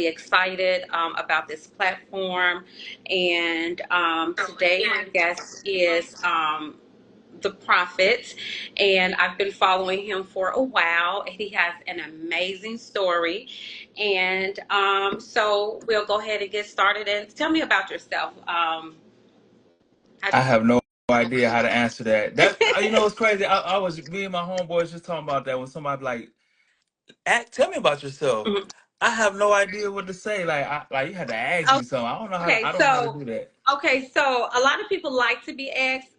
excited about this platform. And today, my guest is the Prophet, and I've been following him for a while. And he has an amazing story, and so we'll go ahead and get started. And tell me about yourself. How I did have no idea how to answer that. It's crazy. Me and my homeboys just talking about that when somebody like, tell me about yourself. Mhm. I have no idea what to say. You had to ask me something. Okay, I don't know how to so do that. a lot of people like to be asked,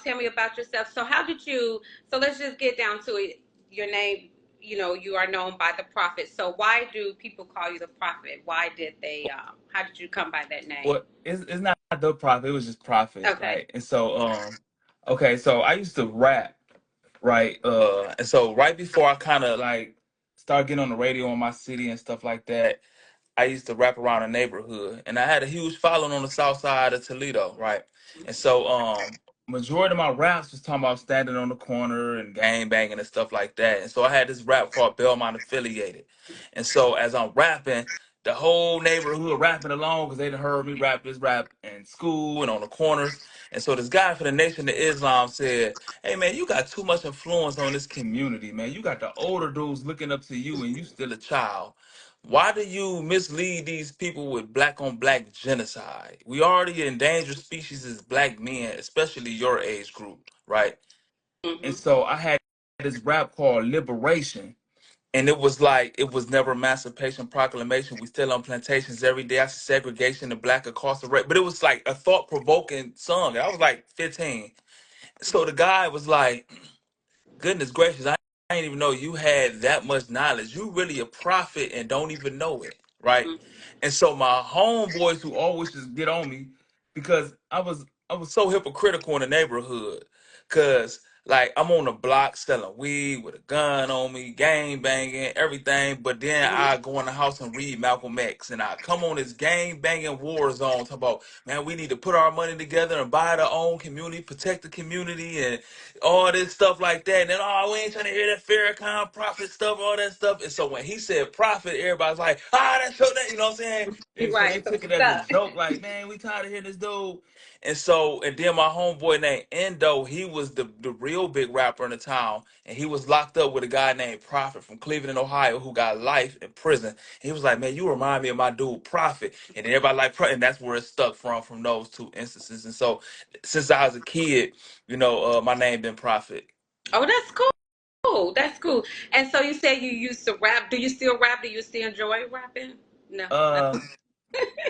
tell me about yourself. So how did you, so let's just get down to it. Your name, you are known by the prophet. So why do people call you the prophet? Why did they, how did you come by that name? Well, it's not the prophet. It was just prophet, Okay. right? And so okay. So I used to rap, right? And so right before I kind of like started getting on the radio in my city and stuff like that, I used to rap around the neighborhood, and I had a huge following on the south side of Toledo, right? And so, majority of my raps was talking about standing on the corner and gang banging and stuff like that. And so I had this rap called Belmont Affiliated. And so as I'm rapping, the whole neighborhood rapping along because they done heard me rap this rap in school and on the corners. And so this guy for the Nation of Islam said, "Hey man, you got too much influence on this community, man. You got the older dudes looking up to you, and you still a child. Why do you mislead these people with black on black genocide? We already endangered species as black men, especially your age group, right?" And Hmm. so I had this rap called Liberation. And it was never Emancipation Proclamation. We still on plantations every day. I see segregation and black incarceration. But it was like a thought provoking song. I was like 15. So the guy was like, goodness gracious, I didn't even know you had that much knowledge. You really a prophet and don't even know it, right? And so my homeboys who always just get on me because I was so hypocritical in the neighborhood. Cause like I'm on the block selling weed with a gun on me, gang banging, everything. But then Hmm. I go in the house and read Malcolm X, and I come on this gang banging war zone talking about, man, we need to put our money together and buy our own community, protect the community, and all this stuff like that. And then, oh, we ain't trying to hear that Farrakhan prophet stuff, all that stuff. And so when he said prophet, everybody's like, that's so that, you know what I'm saying? And so they Right. So took we it as a stuck. joke, like, man, we tired of hearing this dude. And then my homeboy named Endo, he was the real big rapper in the town. And he was locked up with a guy named Prophet from Cleveland, Ohio, who got life in prison. And he was like, man, you remind me of my dude Prophet. And then everybody like, and that's where it stuck from those two instances. And so since I was a kid, my name been Prophet. Oh, that's cool. That's cool. And so you said you used to rap. Do you still rap? Do you still enjoy rapping? No. No. Uh,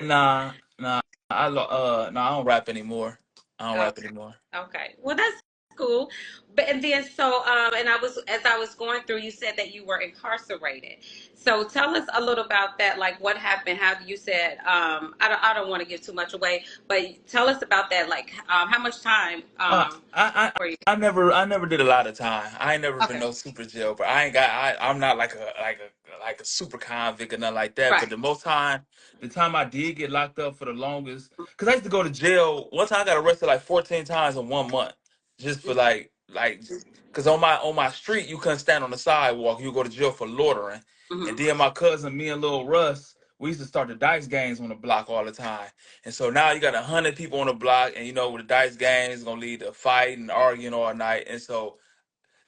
nah, I don't rap anymore. I don't rap Okay. anymore. Okay. Well, that's cool. But and then so and I was as I was going through, you said that you were incarcerated. So tell us a little about that. Like what happened? How you said I don't want to give too much away, but tell us about that. Like how much time Uh, I, were you? I never did a lot of time. I ain't never been Okay. no super jail, but I'm not like a super convict or nothing like that. But Right. the time I did get locked up for the longest, because I used to go to jail. One time I got arrested like 14 times in 1 month, just for because on my street you couldn't stand on the sidewalk. You go to jail for loitering. And Mm-hmm. then my cousin, me and Lil Russ, we used to start the dice games on the block all the time. And so now you got 100 people on the block, and with the dice games, it's gonna lead to fight and arguing all night. And so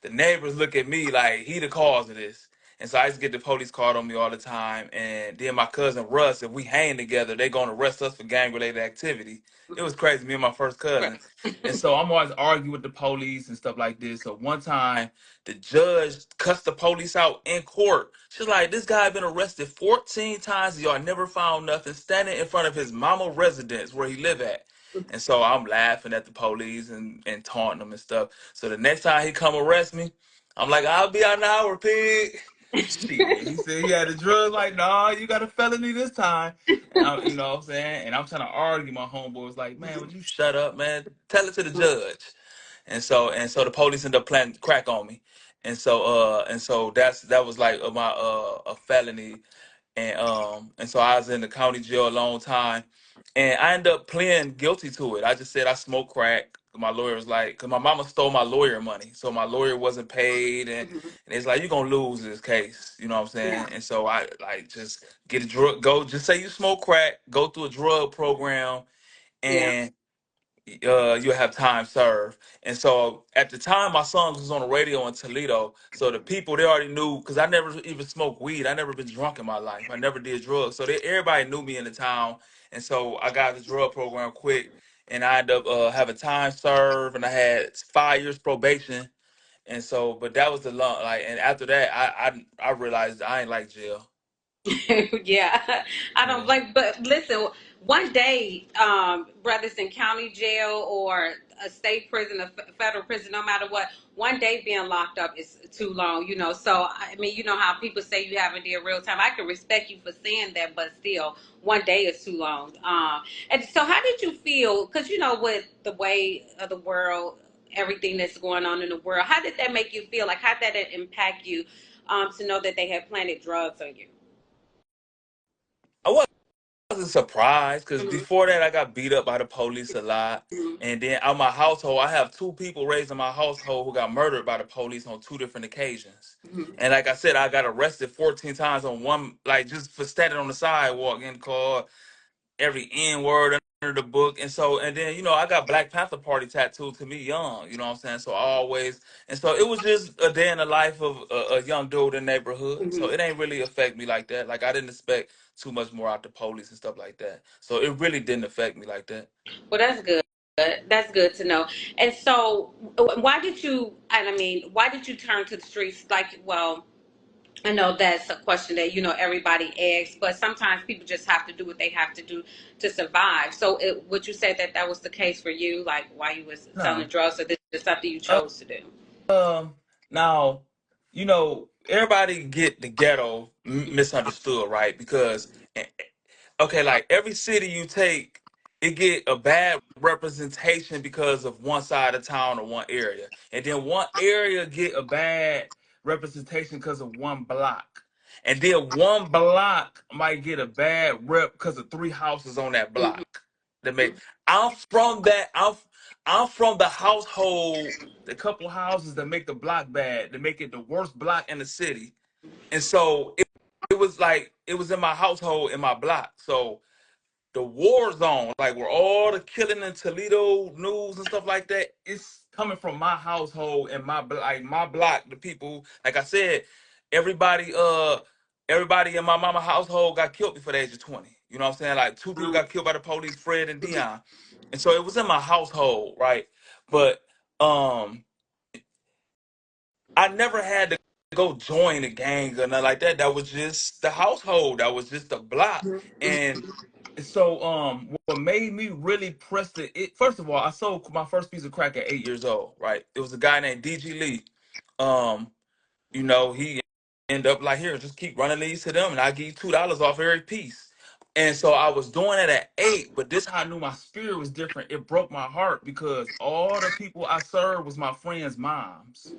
the neighbors look at me like he the cause of this. And so I used to get the police called on me all the time. And then my cousin Russ, if we hang together, they gonna arrest us for gang related activity. It was crazy, me and my first cousin. And so I'm always arguing with the police and stuff like this. So one time the judge cussed the police out in court. She's like, this guy been arrested 14 times. Y'all never found nothing, standing in front of his mama residence where he live at. And so I'm laughing at the police and taunting them and stuff. So the next time he come arrest me, I'm like, I'll be out an hour, pig. Shit. He said he had the drugs. Like, nah, you got a felony this time. And you know what I'm saying? And I'm trying to argue. My homeboy was like, man, would you shut up, man? Tell it to the judge. And so the police ended up planting crack on me. And so that was like my a felony. And so I was in the county jail a long time. And I ended up pleading guilty to it. I just said I smoked crack. My lawyer was like, because my mama stole my lawyer money, so my lawyer wasn't paid, Hmm. and it's like you're gonna lose this case, you know what I'm Yeah. saying? And so I like just get a drug, go just say you smoke crack, go through a drug program, Yeah. and you'll have time served. And so at the time, my song was on the radio in Toledo. So the people, they already knew, because I never even smoked weed. I never been drunk in my life. I never did drugs. So everybody knew me in the town. And so I got the drug program quick. And I ended up having time served. And I had 5 years probation. And so, but that was the long, like, and after that, I realized I ain't like jail. Yeah, I don't Yeah. like. But listen, one day, whether it's in county jail or a state prison, a federal prison, no matter what, one day being locked up is too long. So I mean, you know how people say you haven't did real time. I can respect you for saying that, but still, one day is too long. And so, how did you feel? Because with the way of the world, everything that's going on in the world, how did that make you feel? Like, how did that impact you? To know that they had planted drugs on you. I wasn't surprised because Mhm. before that I got beat up by the police a lot. Mhm. And then out my household, I have two people raised in my household who got murdered by the police on two different occasions. Mhm. And like I said, I got arrested 14 times on one, like just for standing on the sidewalk and called every N word under the book. And so, and then, I got Black Panther Party tattooed to me young, you know what I'm saying? So I always, and so it was just a day in the life of a young dude in the neighborhood. So Mhm. it ain't really affect me like that. Like I didn't expect too much more out the police and stuff like that. So it really didn't affect me like that. Well, that's good. That's good to know. And so, why did you? And I mean, why did you turn to the streets? Like, well, I know that's a question that everybody asks, but sometimes people just have to do what they have to do to survive. So, would you say that that was the case for you? Like, while you was selling No. drugs, or this is something you Uh, chose to do? Now, everybody get the ghetto misunderstood, right? Because okay, like every city you take, it get a bad representation because of one side of town or one area, and then one area get a bad representation because of one block, and then one block might get a bad rep because of three houses on that Mhm. block. That make I'm from that. I'm from the household, the couple houses that make the block bad, that make it the worst block in the city, and so it was like it was in my household in my block. So the war zone, like where all the killing in Toledo news and stuff like that, it's coming from my household and like my block. The people, like I said, everybody, everybody in my mama household got killed before the age of 20. You know what I'm saying? Like two people got killed by the police, Fred and Dion, and so it was in my household, right? But um, I never had to go join a gang or nothing like that. That was just the household. That was just the block. And so what made me really press it first of all, I sold my first piece of crack at 8 years old, right? It was a guy named DG Lee. Um, he ended up like, here, just keep running these to them and I give you $2 off every piece. And so I was doing it at 8, but this how I knew my spirit was different. It broke my heart because all the people I served was my friends' moms.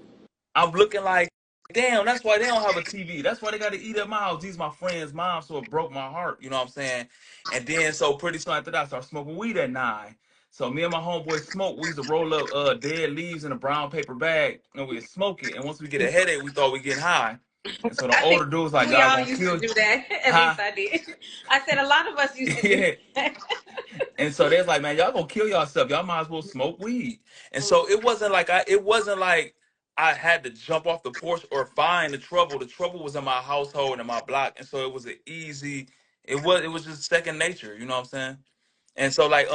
I'm looking like, damn, that's why they don't have a TV. That's why they got to eat at my house. These my friends' mom, so it broke my heart. You know what I'm saying? And then so pretty soon after that, I started smoking weed at 9. So me and my homeboy smoke. We used to roll up dead leaves in a brown paper bag and we'd smoke it. And once we get a headache, we thought we getting high. And so the I think older dude was like, we y'all all gonna used to kill, do that. At huh? least I did. I said a lot of us used to do Yeah. that. And so there's like, man, y'all gonna kill yourself. Y'all might as well smoke weed. And so it wasn't like I had to jump off the porch or find the trouble. The trouble was in my household and in my block. And so it was an easy, it was just second nature, you know what I'm saying? And so like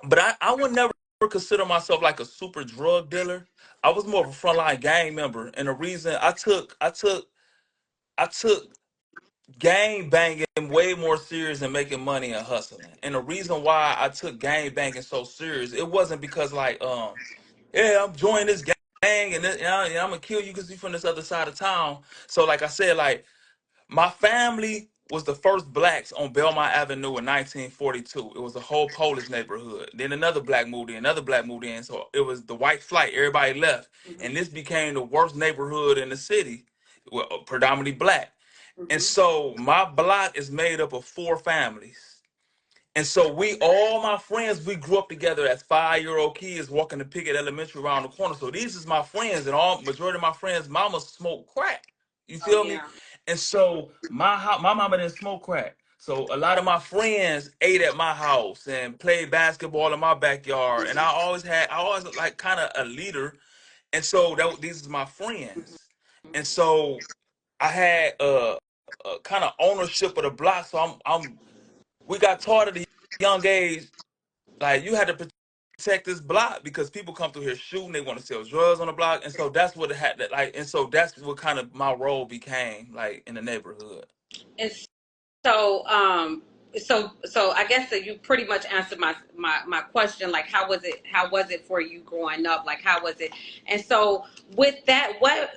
but I would never consider myself like a super drug dealer. I was more of a frontline gang member. And the reason I took gang banging way more serious than making money and hustling. And the reason why I took gang banging so serious, it wasn't because like yeah, I'm joining this gang and I'm gonna kill you because you from this other side of town. So like I said, like my family was the first blacks on Belmont Avenue in 1942. It was a whole Polish neighborhood. Then another black moved in, another black moved in. So it was the white flight. Everybody left, and this became the worst neighborhood in the city, well, predominantly black. And Mhm. so my block is made up of four families. And so we, all my friends, we grew up together as 5-year-old kids walking to Pickett Elementary around the corner. So these is my friends, and all majority of my friends' mamas smoke crack. You Oh feel me? yeah. And so my mama didn't smoke crack. So a lot of my friends ate at my house and played basketball in my backyard. And I always like kind of a leader. And so these is my friends. And so I had a kind of ownership of the block. So we got taught at a young age, like you had to protect this block because people come through here shooting, they want to sell drugs on the block, and so that's what it had that like, and so that's what kind of my role became like in the neighborhood. And so, so I guess that you pretty much answered my question. Like, how was it? How was it for you growing up? Like, how was it? And so, with that,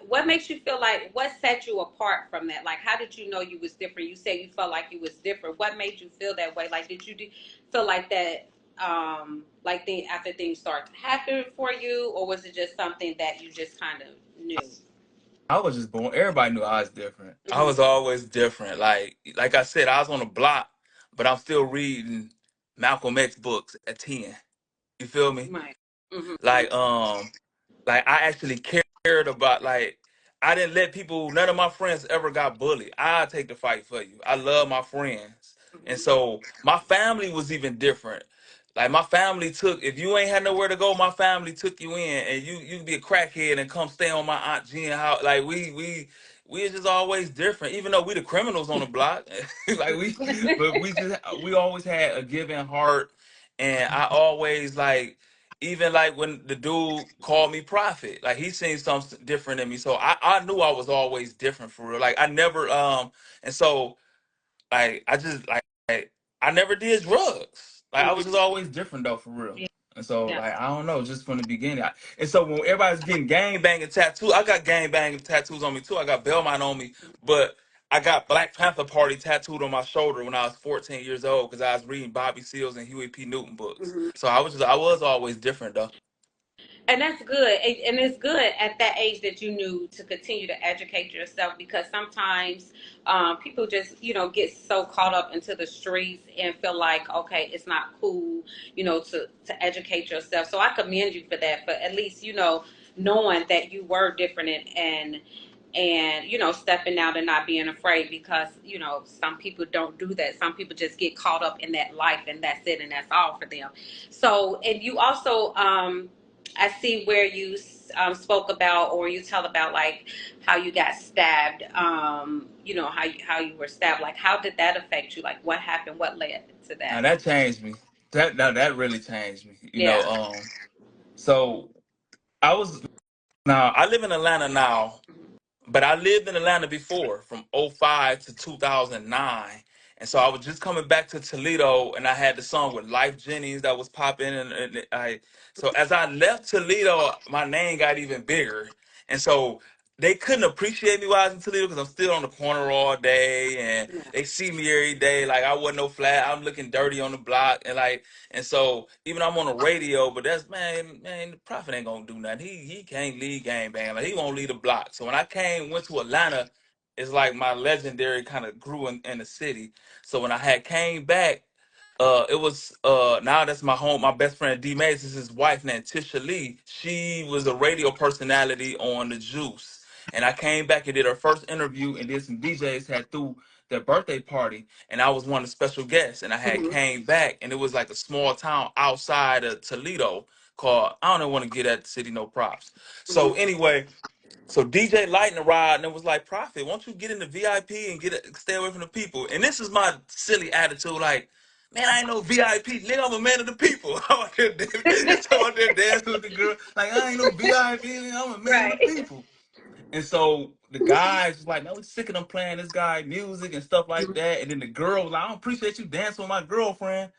what makes you feel like? What set you apart from that? Like, how did you know you was different? You said you felt like you was different. What made you feel that way? Like, did you feel like that? Like, after things started to happen for you, or was it just something that you just kind of knew? I was just born. Everybody knew I was different. I Hmm. was always different. Like I said, I was on the block, but I'm still reading Malcolm X books at 10. You feel me? Right. Hmm. Like like I actually cared about like I didn't let people none of my friends ever got bullied. I take the fight for you. I love my friends. And Hmm. so my family was even different. Like my family took if you ain't had nowhere to go, my family took you in and you could be a crackhead and come stay on my Aunt Jean house. Like we was just always different, even though we the criminals on the block. Like but we always had a giving heart and I always like even like when the dude called me prophet, like he seen something different in me. So I knew I was always different for real. Like I never and so like I just like I never did drugs. Like I was just always different though for real. And so Yeah. like I don't know, just from the beginning. And so when everybody's getting gang banging tattoos, I got gang banging tattoos on me too. I got Belmont on me, but I got Black Panther Party tattooed on my shoulder when I was 14 years old because I was reading Bobby Seals and Huey P. Newton books. Hmm. So I was always different though. And that's good. And it's good at that age that you knew to continue to educate yourself because sometimes people just, get so caught up into the streets and feel like, okay, it's not cool, to educate yourself. So I commend you for that, but at least, knowing that you were different and stepping out and not being afraid because some people don't do that. Some people just get caught up in that life and that's it and that's all for them. So and you also I see where you spoke about or you tell about like how you got stabbed, how you were stabbed. Like how did that affect you? Like what happened? What led to Now that? that changed me. That really changed me. Yeah. So I was now I live in Atlanta now. But I lived in Atlanta before from '05 to 2009. And so I was just coming back to Toledo and I had the song with Life Jennings that was popping and so as I left Toledo, my name got even bigger. And so they couldn't appreciate me while I was in Toledo because I'm still on the corner all day and Yeah. they see me every day like I wasn't no flat. I'm looking dirty on the block and like and so even I'm on the radio, but that's man, the prophet ain't gonna do nothing. He can't lead game bang. Like he won't lead a block. So when I went to Atlanta, it's like my legendary kind of grew in the city. So when I had came back, it was now that's my home. My best friend D Mays is his wife named Tisha Lee. She was a radio personality on the Juice. And I came back and did her first interview and did some DJs had threw their birthday party and I was one of the special guests and I had Hmm. came back and it was like a small town outside of Toledo called I don't want to get at the city no props. So Hmm. anyway, so DJ Lightning Rod and it was like, Prophet, won't you get in the VIP and stay away from the people? And this is my silly attitude, like, man, I ain't no VIP, nigga. I'm a man of the people. I'm out there, so out there dancing with the girl, like I ain't no VIP, nigga, I'm a man of the Right. people. And so the guys was like, man, we sick of them playing this guy music and stuff like that. And then the girl was like, I don't appreciate you dancing with my girlfriend.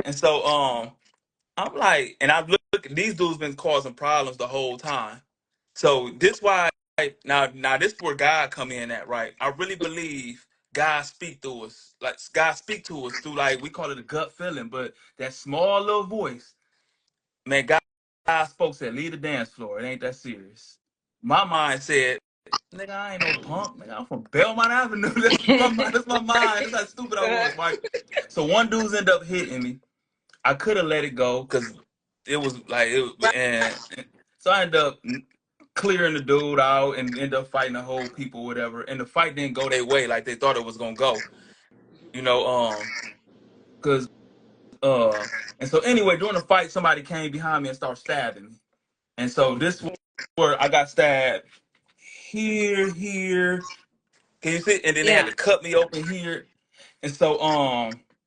And so I'm like, and I've looked, these dudes been causing problems the whole time. So this why now this where God come in at, right? I really believe God speak through us. Like God speak to us through like we call it a gut feeling, but that small little voice, man, God spoke said, leave the dance floor. It ain't that serious. My mind said, Nigga, I ain't no punk. Nigga, I'm from Belmont Avenue. That's my mind. That's how stupid I was, right? So one dude's end up hitting me. I could have let it go because it was like and so I ended up clearing the dude out and ended up fighting the whole people, whatever. And the fight didn't go their way like they thought it was gonna go. You know, because and so anyway, during the fight, somebody came behind me and started stabbing me. And so this was where I got stabbed here. Can you see? And then they had Yeah. to cut me open here. And so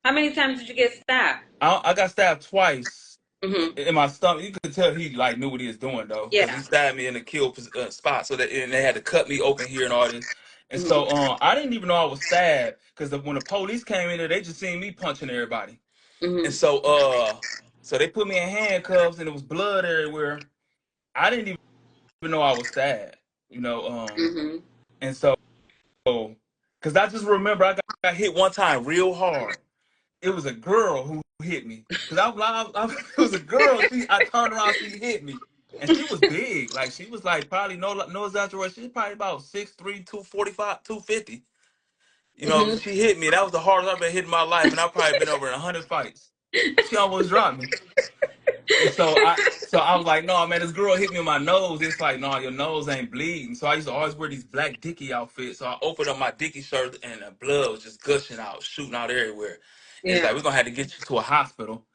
How many times did you get stabbed? I got stabbed twice Hmm. in my stomach. You could tell he like knew what he was doing though, because he Yeah. stabbed me in the kill spot. So that and they had to cut me open here and all this. And Hmm. so I didn't even know I was stabbed because when the police came in there, they just seen me punching everybody. And Hmm. so they put me in handcuffs and it was blood everywhere. I didn't even know I was stabbed, you know. Hmm. And so because I just remember I got hit one time real hard. It was a girl who hit me because it was a girl. I turned around, she hit me, and she was big. Like she was like probably no exaggeration. She was probably about 6'3", 245, 250. You know, Hmm. she hit me. That was the hardest I've been hit in my life, and I've probably been over in 100 fights. She almost dropped me. And so I was like, no, man, this girl hit me in my nose. It's like, no, your nose ain't bleeding. So I used to always wear these black Dickie outfits. So I opened up my Dickie shirt and the blood was just gushing out, shooting out everywhere. And it's Yeah. like, we're gonna have to get you to a hospital.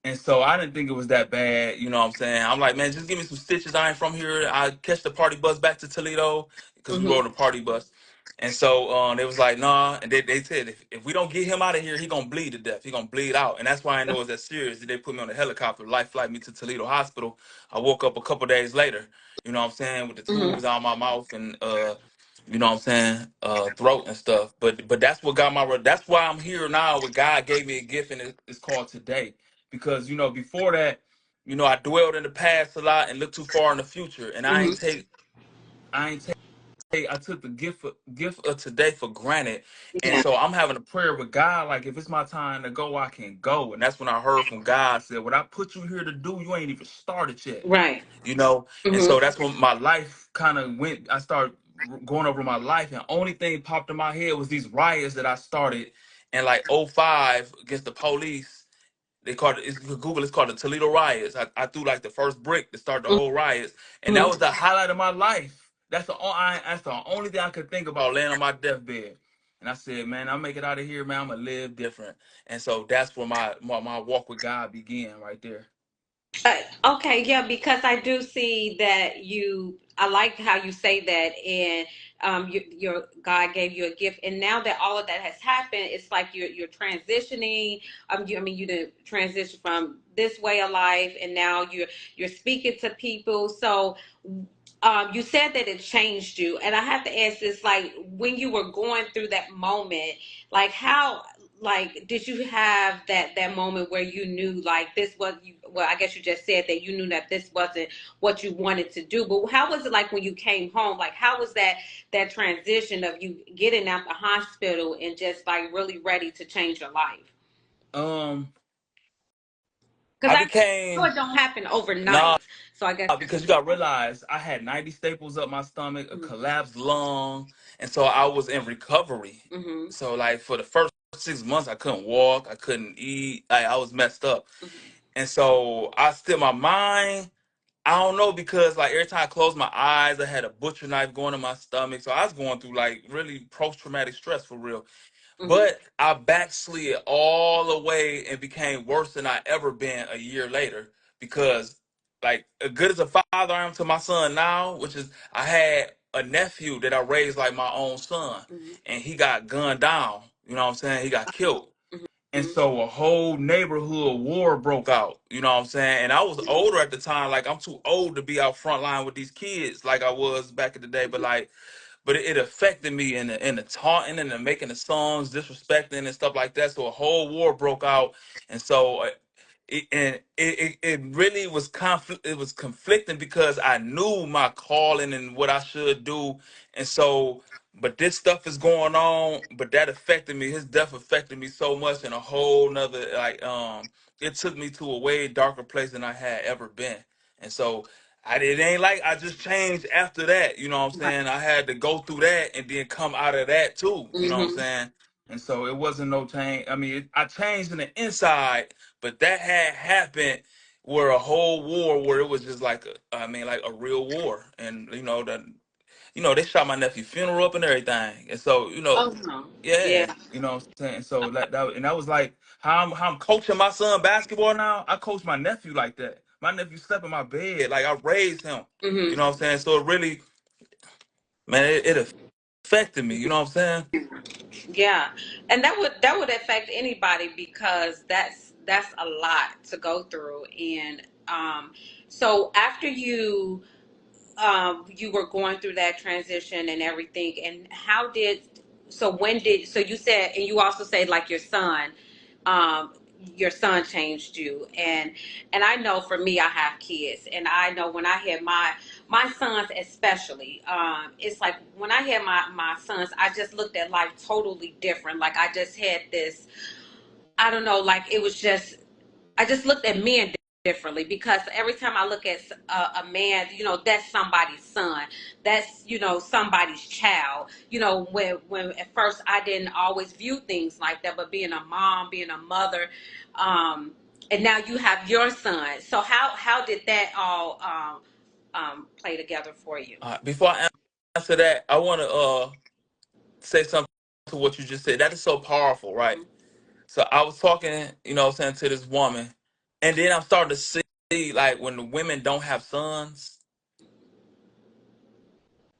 And so I didn't think it was that bad, you know what I'm saying? I'm like, man, just give me some stitches. I ain't from here. I catch the party bus back to Toledo because we Hmm. rode a party bus. And so they was like, nah. And they said, if we don't get him out of here, he going to bleed to death. He going to bleed out. And that's why I know it's that serious. They put me on a helicopter, life flight me to Toledo Hospital. I woke up a couple days later, you know what I'm saying, with the Hmm. tubes out my mouth and, you know what I'm saying, throat and stuff. But that's what got that's why I'm here now. What God gave me a gift, and it's called today. Because you know before that, you know I dwelled in the past a lot and looked too far in the future, and Hmm. I ain't take I took the gift of today for granted, and Yeah. so I'm having a prayer with God. Like if it's my time to go, I can go, and that's when I heard from God said, "What I put you here to do, you ain't even started yet." Right. You know, and Hmm. so that's when my life kind of went. I started going over my life, and only thing popped in my head was these riots that I started in like '05 against the police. They called it. Google. It's called the Toledo riots. I threw like the first brick to start the whole riots, and that Hmm. was the highlight of my life. That's the only thing I could think about laying on my deathbed. And I said, man, I'll make it out of here, man. I'm gonna live different. And so that's where my walk with God began, right there. Okay, yeah, because I do see that you. I like how you say that, and your God gave you a gift, and now that all of that has happened, it's like you're transitioning. I mean, you did transition from this way of life, and now you're speaking to people. So, you said that it changed you, and I have to ask this: like when you were going through that moment, like how like did you have that moment where you knew like this was you well I guess you just said that you knew that this wasn't what you wanted to do, but how was it like when you came home? Like how was that transition of you getting out the hospital and just like really ready to change your life? Um, Because I I know became it don't happen nah overnight, so I guess. because you got to realize I had 90 staples up my stomach, a collapsed lung, and so I was in recovery. Mm-hmm. So like for the first 6 months, I couldn't walk, I couldn't eat, I was messed up, Hmm. and so I still my mind. I don't know because like every time I closed my eyes, I had a butcher knife going in my stomach, so I was going through like really post traumatic stress for real. Hmm. But I backslid all the way and became worse than I ever been a year later because, like, as good as a father I am to my son now, which is I had a nephew that I raised like my own son, Hmm. and he got gunned down. You know what I'm saying? He got killed. And Hmm. so a whole neighborhood war broke out. You know what I'm saying? And I was older at the time. Like I'm too old to be out front line with these kids like I was back in the day. But it affected me in the taunting and the making the songs, disrespecting and stuff like that. So a whole war broke out, and so it really was conflict. It was conflicting because I knew my calling and what I should do, and so. But this stuff is going on, but that affected me. His death affected me so much in a whole nother like it took me to a way darker place than I had ever been. And so it ain't like I just changed after that. You know what I'm Right. saying? I had to go through that and then come out of that too. You know what I'm Mm-hmm. saying? And so it wasn't no change. I mean, I changed in the inside, but that had happened where a whole war where it was just like I mean, like a real war, and they shot my nephew funeral up and everything, and so Oh no. yeah, Yeah. you know what I'm saying. So that was like how I'm coaching my son basketball now. I coach my nephew like that. My nephew slept in my bed, like I raised him. You know Mm-hmm. what I'm saying. So it really, man, it affected me. You know what I'm saying. Yeah, and that would affect anybody because that's a lot to go through. And so after you were going through that transition and everything, and so you said, and you also said like um your son changed you. And I know for me, I have kids, and I know when I had my sons especially, it's like when I had my sons, I just looked at life totally different. Like I just had this, I don't know, like it was just, I just looked at men differently because every time I look at a man, that's somebody's son, that's somebody's child. When at first I didn't always view things like that, but being a mom, being a mother, um, and now you have your son. So how did that all play together for you? Before I answer that, I want to say something to what you just said. That is so powerful, right? Mhm. So I was talking, what I'm saying, to this woman, and then I'm starting to see like when the women don't have sons,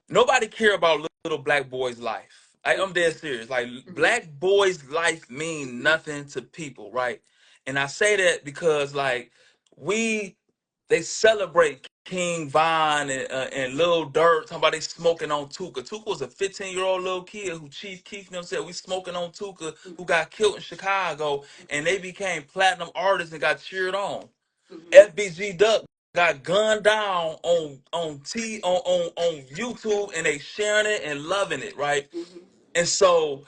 nobody care about little black boys' life. I'm dead serious. Like Mhm. black boys' life mean nothing to people, right? And I say that because like we they celebrate King Von and Lil Durk. Somebody smoking on Tuka. Tuka was a 15-year-old little kid who Chief Keef and them said we smoking on Tuka, who got killed in Chicago, and they became platinum artists and got cheered on. Mhm. FBG Duck got gunned down on YouTube, and they sharing it and loving it, right? Mhm. And so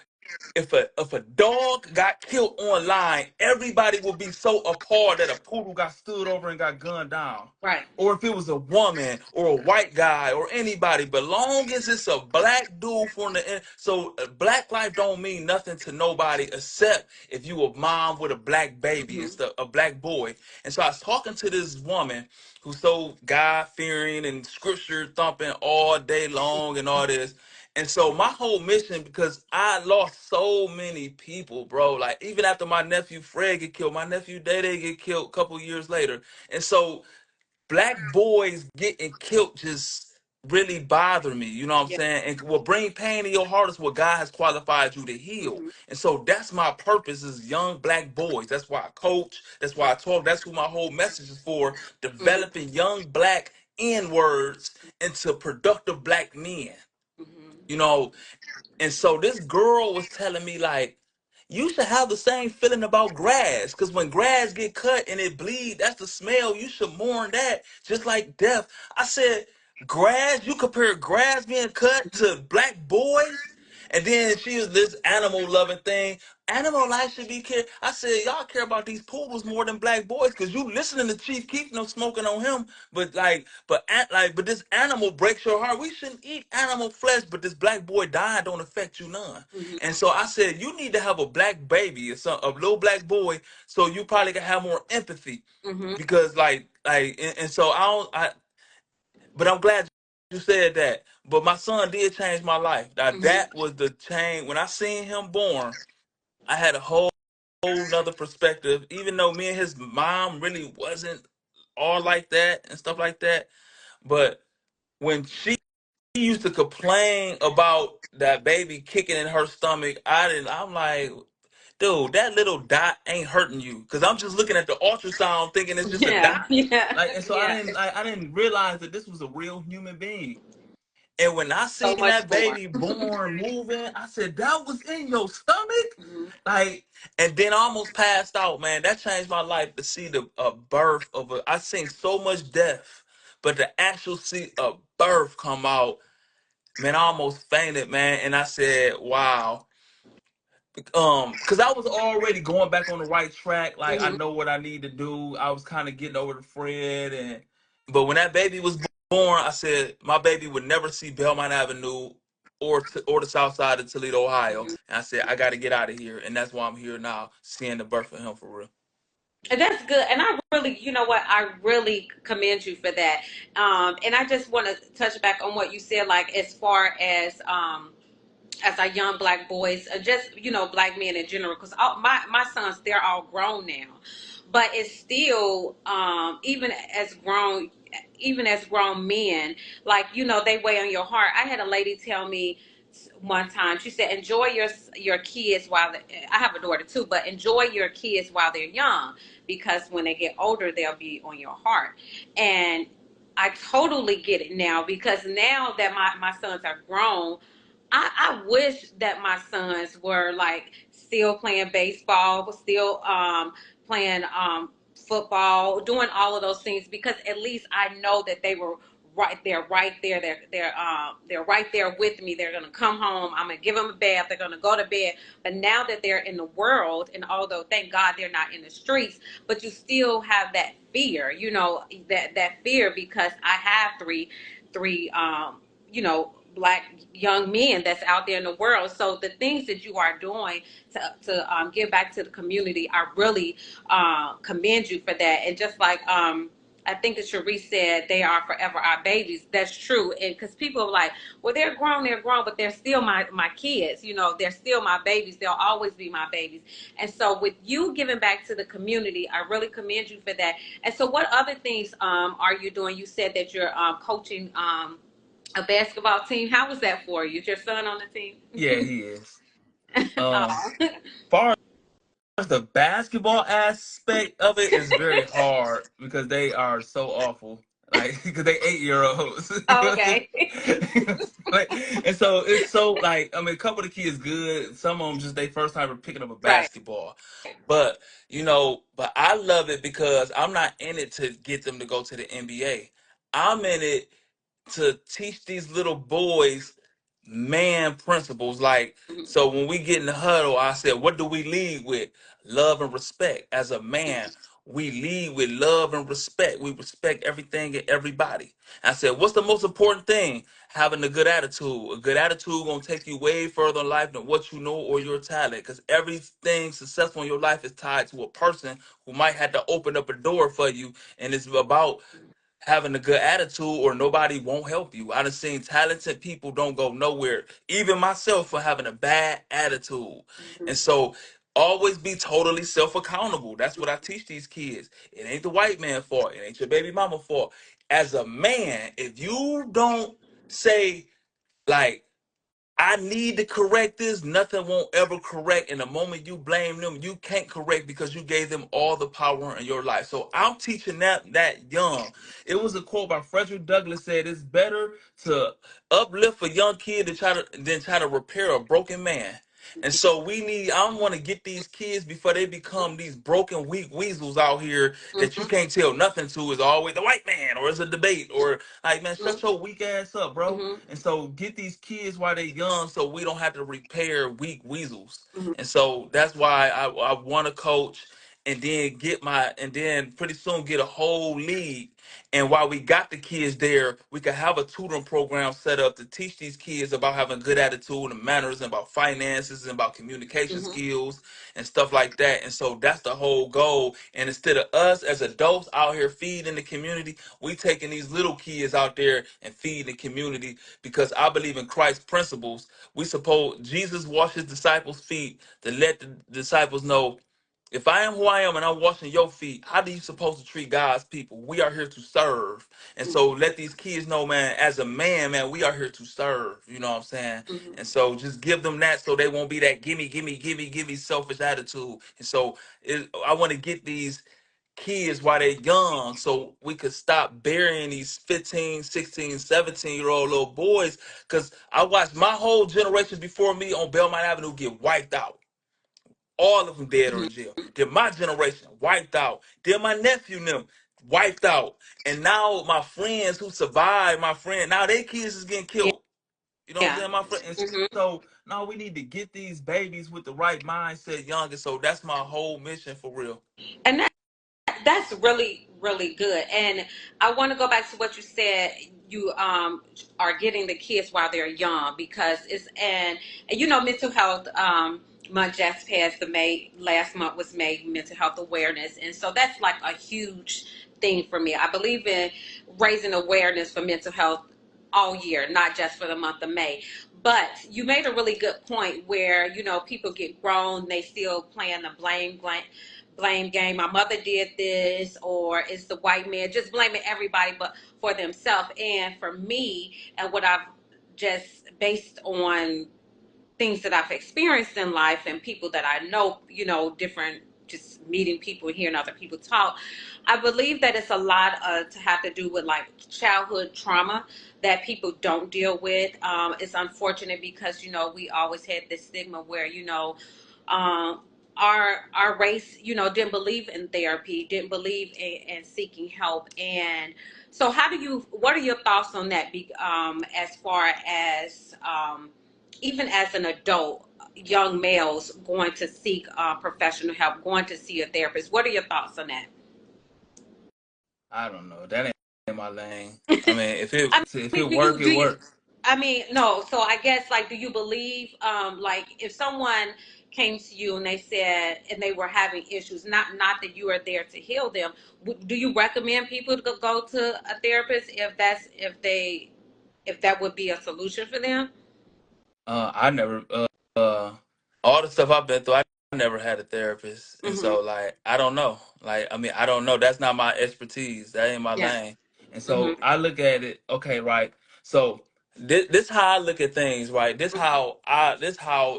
if a dog got killed online, everybody would be so appalled that a poodle got stood over and got gunned down. Right. Or if it was a woman or a white guy or anybody, but long as it's a black dude from so black life don't mean nothing to nobody except if you a mom with a black baby and Mhm. stuff, a black boy. And so I was talking to this woman who's so God fearing and scripture thumping all day long and all this. And so my whole mission, because I lost so many people, bro. Like even after my nephew Fred get killed, my nephew Day Day get killed a couple years later. And so black boys getting killed just really bother me. You know what I'm Yeah. saying? And what bring pain in your heart is what God has qualified you to heal. Mhm. And so that's my purpose is young black boys. That's why I coach. That's why I talk. That's who my whole message is for. Mhm. Developing young black N words into productive black men. Mhm. You know, and so this girl was telling me like, you should have the same feeling about grass, because when grass get cut and it bleed, that's the smell. You should mourn that, just like death. I said, grass. You compare grass being cut to black boys, and then she was this animal loving thing. Animal life should be care. I said, y'all care about these poodles more than black boys, because you listening to Chief Keef no smoking on him, but this animal breaks your heart. We shouldn't eat animal flesh, but this black boy dying don't affect you none. Mhm. And so I said, you need to have a black baby, a little black boy, so you probably can have more empathy. Mhm. Because and so but I'm glad you said that. But my son did change my life. Now Mhm. that was the change. When I seen him born, I had a whole nother perspective. Even though me and his mom really wasn't all like that and stuff like that. But when she used to complain about that baby kicking in her stomach, I'm like, dude, that little dot ain't hurting you. Cause I'm just looking at the ultrasound thinking it's just a Yeah. dot. Yeah. Like, and so Yeah. I didn't realize that this was a real human being. And when I So seen much that more. baby born moving, I said, that was in your stomach? Mhm. Like, and then I almost passed out, man. That changed my life to see the birth of I seen so much death, but to actual see a birth come out, man, I almost fainted, man. And I said, wow. Because I was already going back on the right track. Like, I Mhm. know what I need to do. I was kind of getting over the Fred, But when that baby was born, I said my baby would never see Belmont Avenue or the South Side of Toledo, Ohio. Mhm. And I said I got to get out of here, and that's why I'm here now, seeing the birth of him for real. And that's good. And I really, you know what, I really commend you for that. And I just want to touch back on what you said, like as far as our young black boys, just black men in general. Because my sons, they're all grown now, but it's still even as grown men, like they weigh on your heart. I had a lady tell me one time. She said, "Enjoy your kids while I have a daughter too, but enjoy your kids while they're young, because when they get older, they'll be on your heart." And I totally get it now, because now that my sons are grown, I wish that my sons were like still playing baseball, still playing football, doing all of those things, because at least I know that they were right there. They're right there with me. They're gonna come home. I'm gonna give them a bath. They're gonna go to bed. But now that they're in the world, and although thank God they're not in the streets, but you still have that fear. That fear, because I have three black young men that's out there in the world. So the things that you are doing to give back to the community, I really commend you for that. And just like I think that Cherie said, they are forever our babies. That's true. And because people are like, well, they're grown, but they're still my kids. They're still my babies. They'll always be my babies. And so with you giving back to the community, I really commend you for that. And so what other things are you doing? You said that you're coaching a basketball team. How was that for you? Is your son on the Yeah, team? he is. Oh. Far as the basketball aspect of it is very hard because they are so awful. Like, because they 8-year-olds. You know what Okay. I'm saying? Like, and so it's so like, I mean, a couple of the kids good. Some of them just they first time picking up a Right. basketball. But but I love it because I'm not in it to get them to go to the NBA. I'm in it to teach these little boys man principles. Like, so when we get in the huddle, I said, what do we lead with? Love and respect. As a man, we lead with love and respect. We respect everything and everybody. I said, what's the most important thing? Having a good attitude. A good attitude gonna take you way further in life than what you know or your talent. Because everything successful in your life is tied to a person who might have to open up a door for you. And it's about having a good attitude or nobody won't help you. I done seen talented people don't go nowhere. Even myself for having a bad attitude. And so always be totally self-accountable. That's what I teach these kids. It ain't the white man's fault. It ain't your baby mama fault. As a man, if you don't say like I need to correct this. Nothing won't ever correct. And the moment you blame them, you can't correct because you gave them all the power in your life. So I'm teaching that young. It was a quote by Frederick Douglass said, "It's better to uplift a young kid than try to repair a broken man." And so I want to get these kids before they become these broken, weak weasels out here that you Mhm. can't tell nothing to. Is always the white man, or it's a debate, or like, man, shut Mhm. your weak ass up, bro. Mhm. And so get these kids while they're young so we don't have to repair weak weasels. Mhm. And so that's why I want to coach and then pretty soon get a whole league. And while we got the kids there, we could have a tutoring program set up to teach these kids about having good attitude and manners and about finances and about communication Mhm. skills and stuff like that. And so that's the whole goal. And instead of us as adults out here feeding the community, we taking these little kids out there and feeding the community because I believe in Christ's principles. We suppose Jesus washed his disciples' feet to let the disciples know, if I am who I am and I'm washing your feet, how do you supposed to treat God's people? We are here to serve. And so let these kids know, man, as a man, we are here to serve. You know what I'm saying? Mhm. And so just give them that so they won't be that gimme, gimme, gimme, gimme selfish attitude. And so I want to get these kids while they're young so we could stop burying these 15, 16, 17-year-old little boys. Because I watched my whole generation before me on Belmont Avenue get wiped out. All of them dead or Mhm. in jail. Then my generation wiped out. Then my nephew and them wiped out. And now my friends who survived, now their kids is getting killed. You know what I'm Yeah. saying, my friend? And Mhm. so now we need to get these babies with the right mindset young. And so that's my whole mission for real. And that's really good. And I want to go back to what you said. You are getting the kids while they're young because and you know, mental health month just passed. The May last month was May mental health awareness, and so that's like a huge thing for me. I believe in raising awareness for mental health all year, not just for the month of May. But you made a really good point where, you know, people get grown, they still playing the blame game. My mother did this, or it's the white man, just blaming everybody but for themselves. And for me, and what I've just based on things that I've experienced in life and people that I know, you know, different, just meeting people and hearing other people talk, I believe that it's a lot to have to do with like childhood trauma that people don't deal with. It's unfortunate because, you know, we always had this stigma where, you know, um, our race, you know, didn't believe in therapy, didn't believe in seeking help. And so what are your thoughts on that, as far as even as an adult, young males going to seek professional help, going to see a therapist? What are your thoughts on that? I don't know. That ain't my lane. I mean, I if mean, it work, it do you? works. I mean, no. So I guess like, do you believe, like, if someone came to you and they said and they were having issues, not that you are there to heal them, do you recommend people to go to a therapist if that would be a solution for them? I never uh all the stuff I've been through, I never had a therapist. And Mm-hmm. so like I don't know. Like I mean, I don't know. That's not my expertise. That ain't my Yeah. lane. And so Mm-hmm. I look at it, okay, right. So this how I look at things, right? This how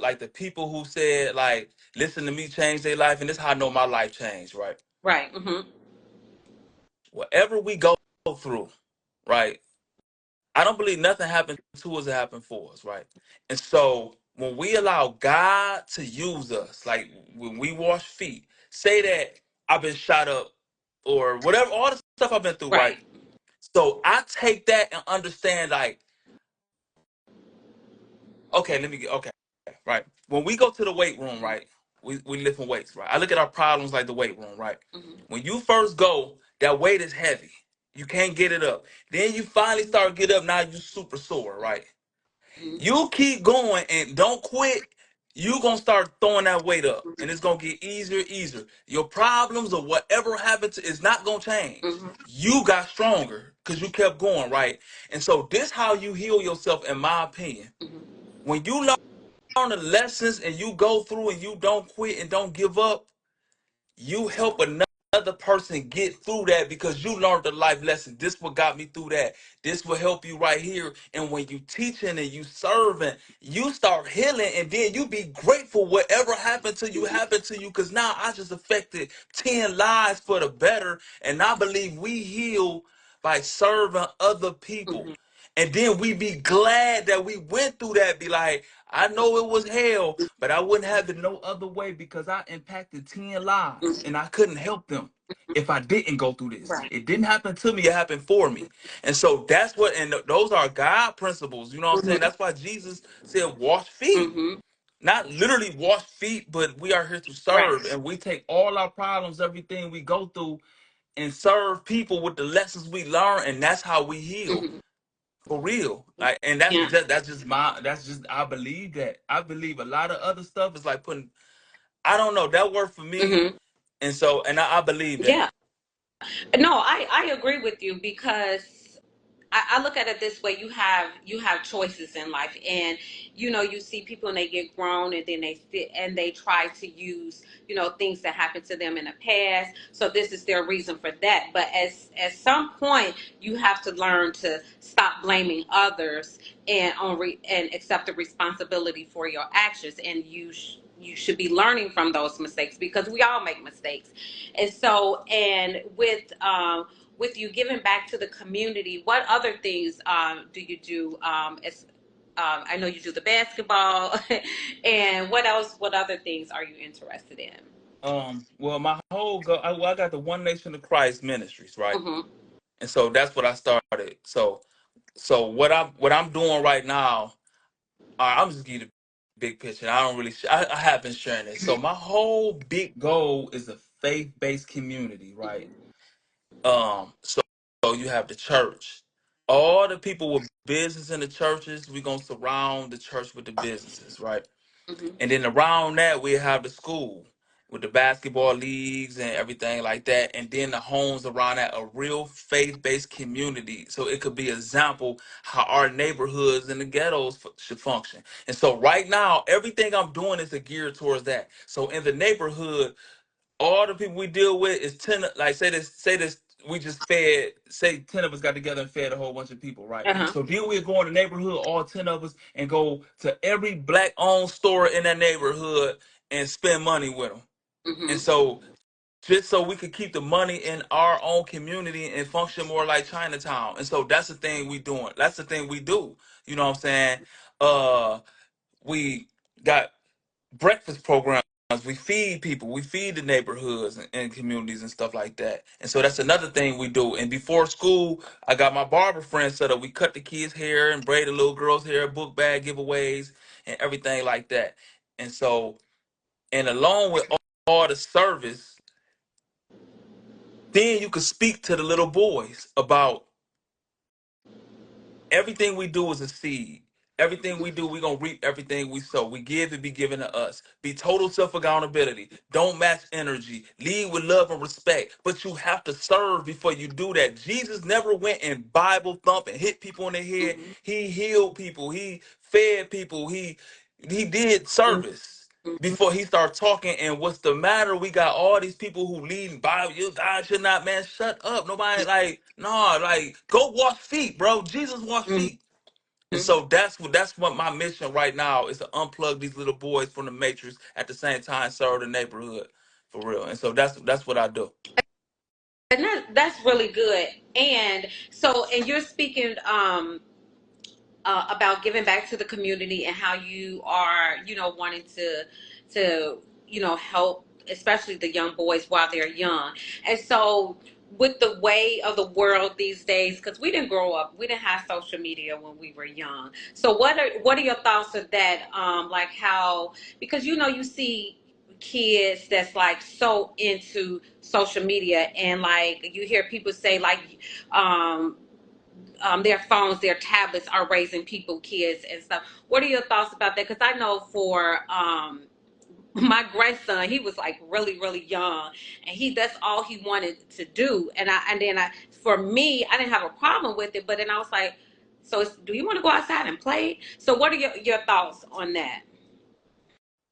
like the people who said like listen to me change their life, and this how I know my life changed, right? Right. Mm-hmm. Whatever we go through, right? I don't believe nothing happened to us that happened for us, right? And so when we allow God to use us, like when we wash feet, say that I've been shot up or whatever, all the stuff I've been through, right? Right. So I take that and understand, like, okay, let me get okay, right. When we go to the weight room, right, we lifting weights, right? I look at our problems like the weight room, right? Mm-hmm. When you first go, that weight is heavy. You can't get it up. Then you finally start get up. Now you super sore, right? You keep going and don't quit. You gonna start throwing that weight up, and it's gonna get easier, easier. Your problems or whatever happened to is not gonna change. Mm-hmm. You got stronger because you kept going, right? And so this how you heal yourself, in my opinion. Mm-hmm. When you learn the lessons and you go through and you don't quit and don't give up, you help another person get through that because you learned the life lesson. This what got me through that. This will help you right here. And when you teaching and you serving, you start healing, and then you be grateful whatever happened to you, because now I just affected 10 lives for the better. And I believe we heal by serving other people. Mm-hmm. And then we be glad that we went through that. Be like, I know it was hell, but I wouldn't have it no other way because I impacted 10 lives and I couldn't help them if I didn't go through this. Right. It didn't happen to me, it happened for me. And so that's what, and those are God principles. You know what I'm saying? Mm-hmm. That's why Jesus said, wash feet. Mm-hmm. Not literally wash feet, but we are here to serve. Right. And we take all our problems, everything we go through, and serve people with the lessons we learn. And that's how we heal. Mm-hmm. For real. Like, and Yeah. that's just I believe that. I believe a lot of other stuff is like putting, I don't know, that worked for me. Mm-hmm. And so and I believe that. Yeah. No, I agree with you because I look at it this way: you have choices in life, and you know, you see people and they get grown, and then they sit and they try to use, you know, things that happened to them in the past. So this is their reason for that. But at some point, you have to learn to stop blaming others and accept the responsibility for your actions, and you should be learning from those mistakes because we all make mistakes. And so, and with you giving back to the community, what other things do you do? I know you do the basketball, and what else? What other things are you interested in? Well, my whole go I got the One Nation of Christ Ministries, right? Mm-hmm. And so that's what I started. So what I'm doing right now, I'm just giving you the big picture. I don't really I have been sharing this. So my whole big goal is a faith-based community, right? So you have the church. All the people with business in the churches, we're gonna surround the church with the businesses, right? Mhm. And then around that, we have the school with the basketball leagues and everything like that. And then the homes around that, a real faith-based community. So it could be example how our neighborhoods and the ghettos should function. And so right now, everything I'm doing is geared towards that. So in the neighborhood, all the people we deal with is 10, like say this we just fed, say 10 of us got together and fed a whole bunch of people, right? Uh-huh. So then we go in the neighborhood, all 10 of us, and go to every black owned store in that neighborhood and spend money with them. And Mhm. so just so we could keep the money in our own community and function more like Chinatown. And so that's the thing we doing, that's the thing we do, you know what I'm saying? We got breakfast programs. We feed people. We feed the neighborhoods and communities and stuff like that. And so that's another thing we do. And before school, I got my barber friend set up. We cut the kids' hair and braid the little girls' hair, book bag giveaways, and everything like that. And so, and along with all the service, then you could speak to the little boys about everything we do is a seed. Everything we do, we're gonna reap everything we sow. We give it be given to us. Be total self-accountability. Don't match energy. Lead with love and respect. But you have to serve before you do that. Jesus never went and Bible thump and hit people in the head. Mhm. He healed people. He fed people. He did Mhm. service Mhm. before he started talking. And what's the matter? We got all these people who leading Bible. You guys should not, man. Shut up. Nobody like, nah, like go wash feet, bro. Jesus washed Mhm. feet. And so that's what my mission right now is, to unplug these little boys from the matrix at the same time serve the neighborhood for real. And so that's what I do. And that's really good. And so, and you're speaking about giving back to the community and how you are, wanting to, help, especially the young boys while they're young. And so, with the way of the world these days, because we didn't grow up, we didn't have social media when we were young. So, what are your thoughts of that? Like how, because you see kids that's like so into social media, and like you hear people say like um their phones, their tablets are raising people, kids, and stuff. What are your thoughts about that? Because I know for my grandson, he was like really, really young, and that's all he wanted to do. And then for me, I didn't have a problem with it, but then I was like, so do you want to go outside and play? So what are your thoughts on that?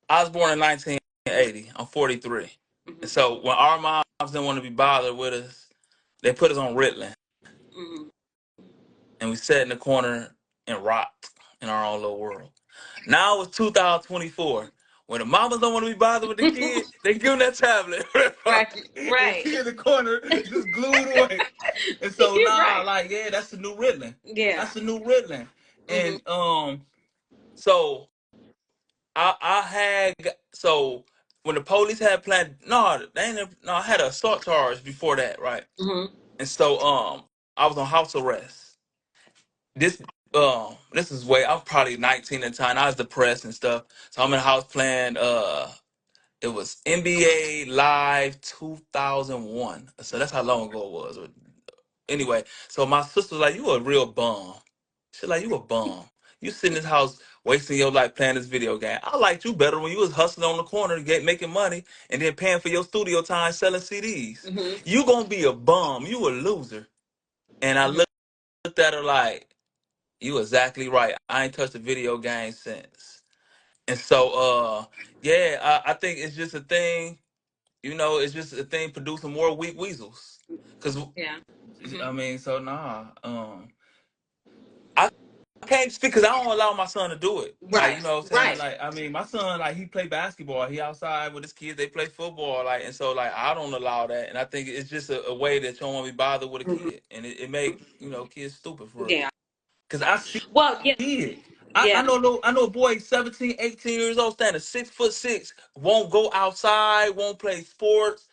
I was born in 1980. I'm 43. And Hmm. so when our moms didn't want to be bothered with us, they put us on Ritalin, Hmm. and we sat in the corner and rocked in our own little world. Now it's 2024. When the mamas don't want to be bothered with the kid, they give them that tablet. Right, And right. she in the corner just glued away. And so You're now, right. like, yeah, that's the new Ritalin. Yeah. That's the new Ritalin. Hmm. And so I had, so when the police had planned, no, they ain't, no, I had an assault charge before that, right? Hmm. And so I was on house arrest. This this is way, I'm probably 19 at the time. I was depressed and stuff. So I'm in the house playing it was NBA Live 2001. So that's how long ago it was. Anyway, so my sister was like, "You a real bum." She's like, "You a bum. You sit in this house wasting your life playing this video game. I liked you better when you was hustling on the corner, making money, and then paying for your studio time selling CDs. Hmm. You gonna be a bum. You a loser." And I looked at her like, "You exactly right. I ain't touched a video game since." And so, yeah, I think it's just a thing. It's just a thing producing more weak weasels. Cause Yeah. I Hmm. mean, so nah. I can't speak because I don't allow my son to do it. Like, Right. you know what I'm saying? Right. Like, I mean, my son, like, he play basketball. He outside with his kids. They play football. Like, and so, like, I don't allow that. And I think it's just a way that you don't want to be bothered with a Hmm. kid. And it make, kids stupid for real. Yeah. Because I see Well, yeah. it. I Yeah. know a boy 17, 18 years old, standing 6'6", won't go outside, won't play sports,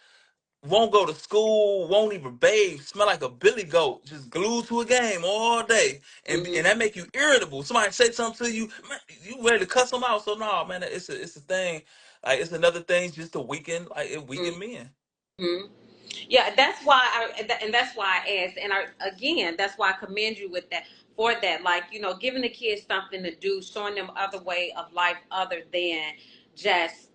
won't go to school, won't even bathe, smell like a billy goat, just glued to a game all day, and Hmm. that make you irritable. Somebody say something to you, man, you ready to cuss them out? So no, man, it's a thing. Like it's another thing just to weaken, like it weaken men. Hmm. Yeah, that's why and that's why I asked, and again, that's why I commend you with that for that. Like, giving the kids something to do, showing them other way of life other than just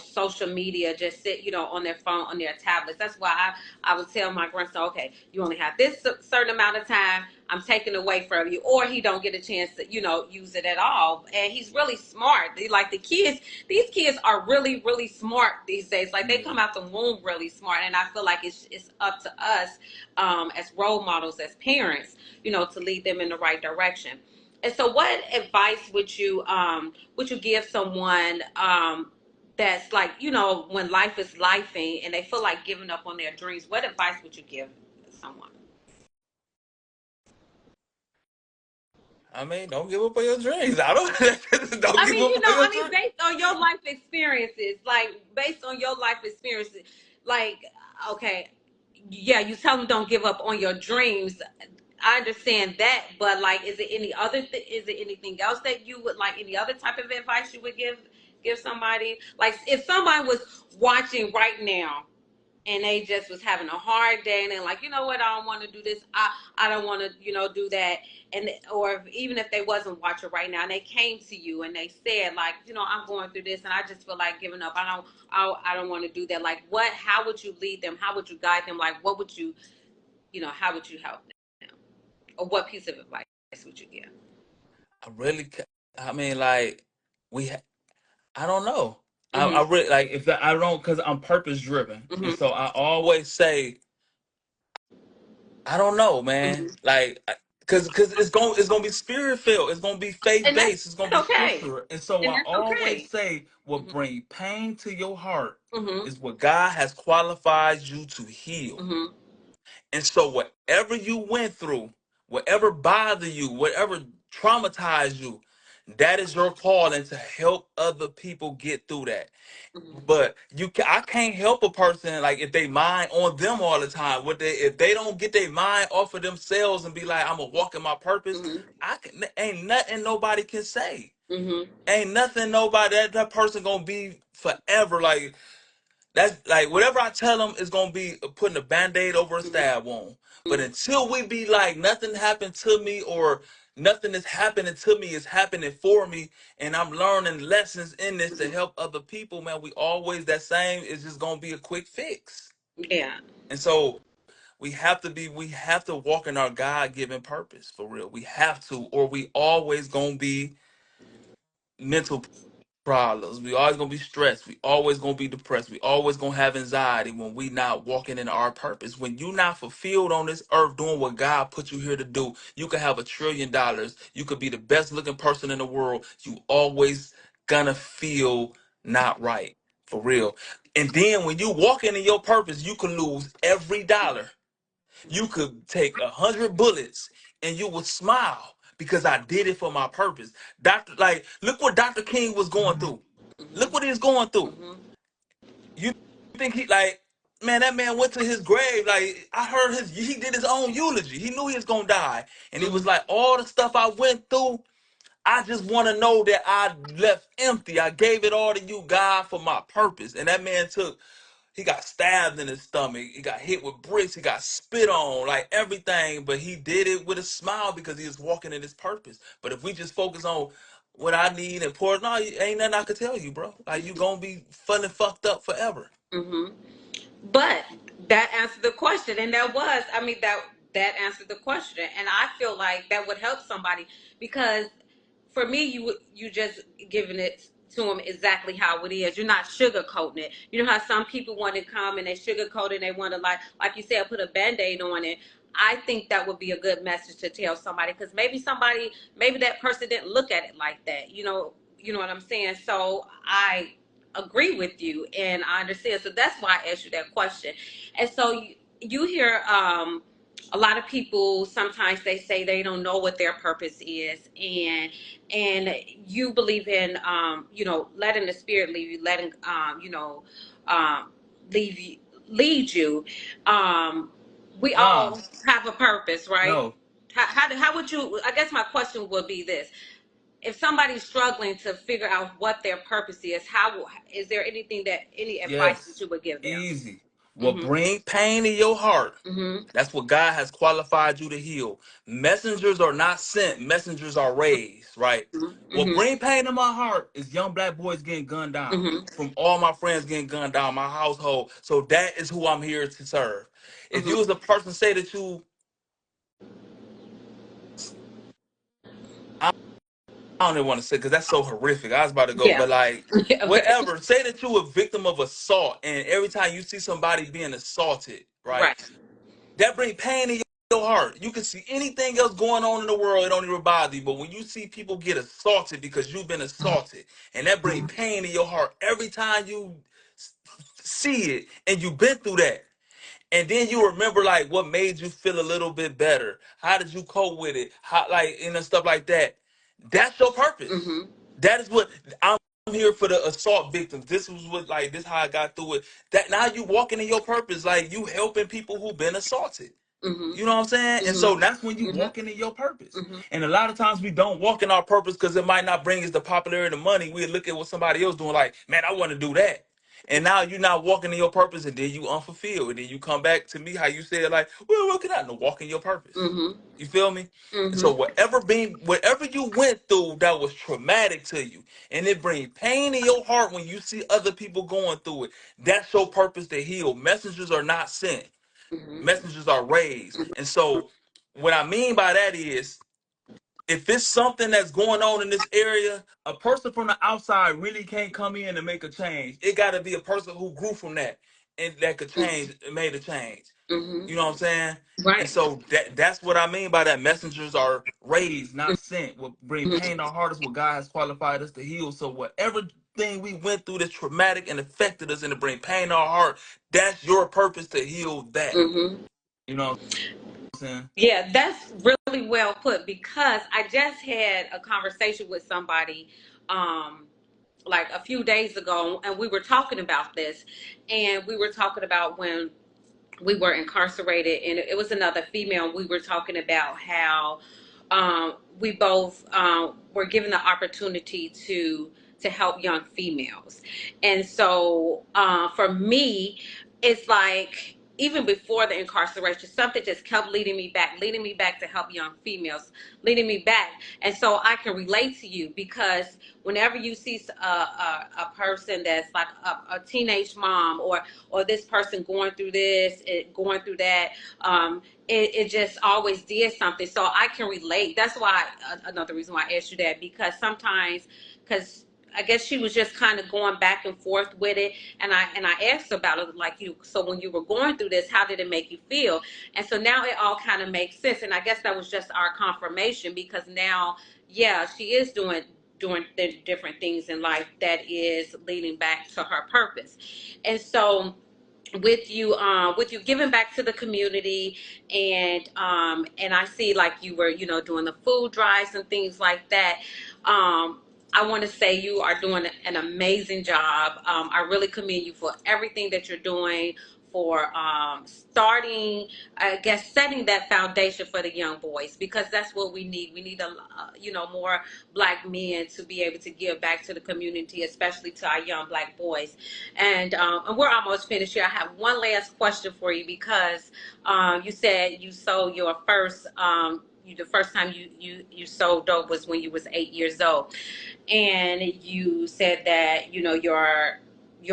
social media, just sit on their phone, on their tablets. That's why I would tell my grandson, okay, you only have this certain amount of time. I'm taking away from you, or he don't get a chance to use it at all. And he's really smart. Like the kids, these kids are really, really smart these days. Like they Yeah. come out the womb really smart, and I feel like it's up to us as role models, as parents, to lead them in the right direction. And so, what advice would you give someone that's like when life is lifing and they feel like giving up on their dreams? What advice would you give someone? I mean, don't give up on your dreams. I don't don't I give mean, up on your dreams. based on your life experiences, like, okay, yeah, you tell them don't give up on your dreams. I understand that, but like, is it anything else that you would like? Any other type of advice you would give somebody? Like, if somebody was watching right now and they just was having a hard day and they're like, you know what, I don't want to do this, I don't want to do that. And or even if they wasn't watching right now and they came to you and they said like, I'm going through this and I just feel like giving up, I don't want to do that. Like, how would you lead them, how would you guide them, like what would you, how would you help them, or what piece of advice would you give? I really, I mean, like we, I don't know. I Mm-hmm. really like if I don't because I'm purpose driven, and Mm-hmm. so I always say I don't know, man. Mm-hmm. Like, cause it's gonna be spirit filled. It's gonna be faith And based. It's gonna that's be okay. scripture. And so And I that's always okay. say, what Mm-hmm. bring pain to your heart Mm-hmm. is what God has qualified you to heal. Mm-hmm. And so whatever you went through, whatever bothered you, whatever traumatized you, that is your calling to help other people get through that. But I can't help a person like if they mind on them all the time. What they if they don't get their mind off of themselves and be like, I'm gonna walk in my purpose. Mm-hmm. Ain't nothing nobody can say. Mm-hmm. Ain't nothing nobody that person gonna be forever. Like that's like whatever I tell them is gonna be putting a band-aid over a Mm-hmm. stab wound. But until we be like nothing happened to me or nothing is happening to me is happening for me and I'm learning lessons in this to help other people, man, we always that same is just gonna be a quick fix. Yeah. And so we have to walk in our God-given purpose for real. We have to, or we always gonna be mental problems. We always gonna be stressed. We always gonna be depressed. We always gonna have anxiety when we not walking in our purpose. When you not fulfilled on this earth doing what God put you here to do, you could have $1 trillion. You could be the best looking person in the world. You always gonna feel not right. For real. And then when you walking in your purpose, you can lose every dollar. You could take 100 bullets and you would smile because I did it for my purpose. Like, look what Dr. King was going through. Look what he's going through. Mm-hmm. You think he like, man, that man went to his grave. Like, I heard he did his own eulogy. He knew he was gonna die. And he was Mm-hmm. like, all the stuff I went through, I just want to know that I left empty. I gave it all to you, God, for my purpose. And that man he got stabbed in his stomach. He got hit with bricks. He got spit on, like everything. But he did it with a smile because he was walking in his purpose. But if we just focus on what I need and pour, no, ain't nothing I could tell you, bro. Like you gonna be fun and fucked up forever. Mm-hmm. But that answered the question, and that answered the question, and I feel like that would help somebody because for me, you just giving it to them exactly how it is. You're not sugarcoating it. You know how some people want to come and they sugarcoat it and they want to like you said, put a band-aid on it. I think that would be a good message to tell somebody because maybe that person didn't look at it like that. You know what I'm saying. So I agree with you and I understand. So that's why I asked you that question. And so you hear a lot of people sometimes they say they don't know what their purpose is, and you believe in letting the spirit lead you, letting um leave you lead you. We Nah, all have a purpose, right? no, How would you, I guess my question would be this: if somebody's struggling to figure out what their purpose is, how is there any advice that yes, you would give them? easy. What bring pain in your heart, that's what God has qualified you to heal. Messengers are not sent, messengers are raised, right? What bring pain in my heart is young black boys getting gunned down. From all my friends getting gunned down, my household. So that is who I'm here to serve. If you as a person say that you, I don't even want to say because that's so horrific. I was about to go, Yeah. but like Okay. whatever. Say that you a victim of assault, and every time you see somebody being assaulted, right? Right. That bring pain in your heart. You can see anything else going on in the world, it don't even bother you. But when you see people get assaulted because you've been assaulted, and that bring pain in your heart every time you see it, and you've been through that. And then you remember like what made you feel a little bit better. How did you cope with it? How like stuff like that. That's your purpose. That is what I'm here for the assault victims. This was what like this how I got through it. That now you walking in your purpose, like you helping people who've been assaulted. You know what I'm saying? And so that's when you walking in your purpose. And a lot of times we don't walk in our purpose because it might not bring us the popularity, the money. We look at what somebody else doing, like, man, I want to do that. And now you're not walking in your purpose, and then you unfulfilled. And then you come back to me, how you said, like, well, what can I do? Walk in your purpose. You feel me? And so whatever you went through that was traumatic to you, and it brings pain in your heart when you see other people going through it, that's your purpose to heal. Messengers are not sent, messengers are raised. And so what I mean by that is if it's something that's going on in this area, a person from the outside really can't come in and make a change. It got to be a person who grew from that and that could change, made a change. You know what I'm saying? And Right. so that's what I mean by that. Messengers are raised, not sent. What bring pain in our heart is what God has qualified us to heal. So whatever thing we went through that's traumatic and affected us and to bring pain in our heart, that's your purpose to heal that. You know what I'm saying? Yeah, that's really well put because I just had a conversation with somebody like a few days ago, and we were talking about this, and we were talking about when we were incarcerated, and it was another female. We were talking about how we both were given the opportunity to help young females, and so for me, it's like even before the incarceration, something just kept leading me back to help young females, leading me back, and so I can relate to you because whenever you see a person that's like a teenage mom or this person going through this, going through that. It just always did something. So I can relate. That's why another reason why I asked you that because sometimes, because I guess she was just kind of going back and forth with it, and I asked about it like you. So when you were going through this, how did it make you feel? And so now it all kind of makes sense. And I guess that was just our confirmation because now, yeah, she is doing the different things in life that is leading back to her purpose. And so with you giving back to the community and I see like you were doing the food drives and things like that. I want to say you are doing an amazing job. I really commend you for everything that you're doing for starting, I guess, setting that foundation for the young boys because that's what we need. We need more black men to be able to give back to the community, especially to our young black boys. And we're almost finished here. I have one last question for you because you said you sold your first. The first time you sold dope was when you was 8 years old, and you said that your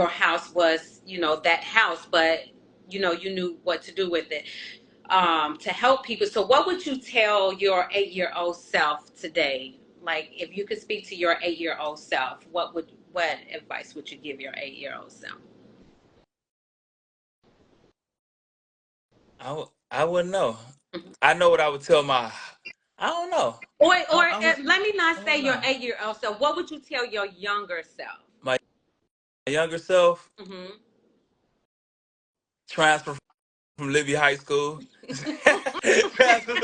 house was that house, but you knew what to do with it to help people. So what would you tell your 8-year-old self today? Like if you could speak to your 8-year-old self, what advice would you give your 8-year-old self? I wouldn't know. I know what I would tell my. I don't know. Or let me I not say don't your know. 8-year-old self. What would you tell your younger self? My younger self Hmm. transfer from Libby High School. transfer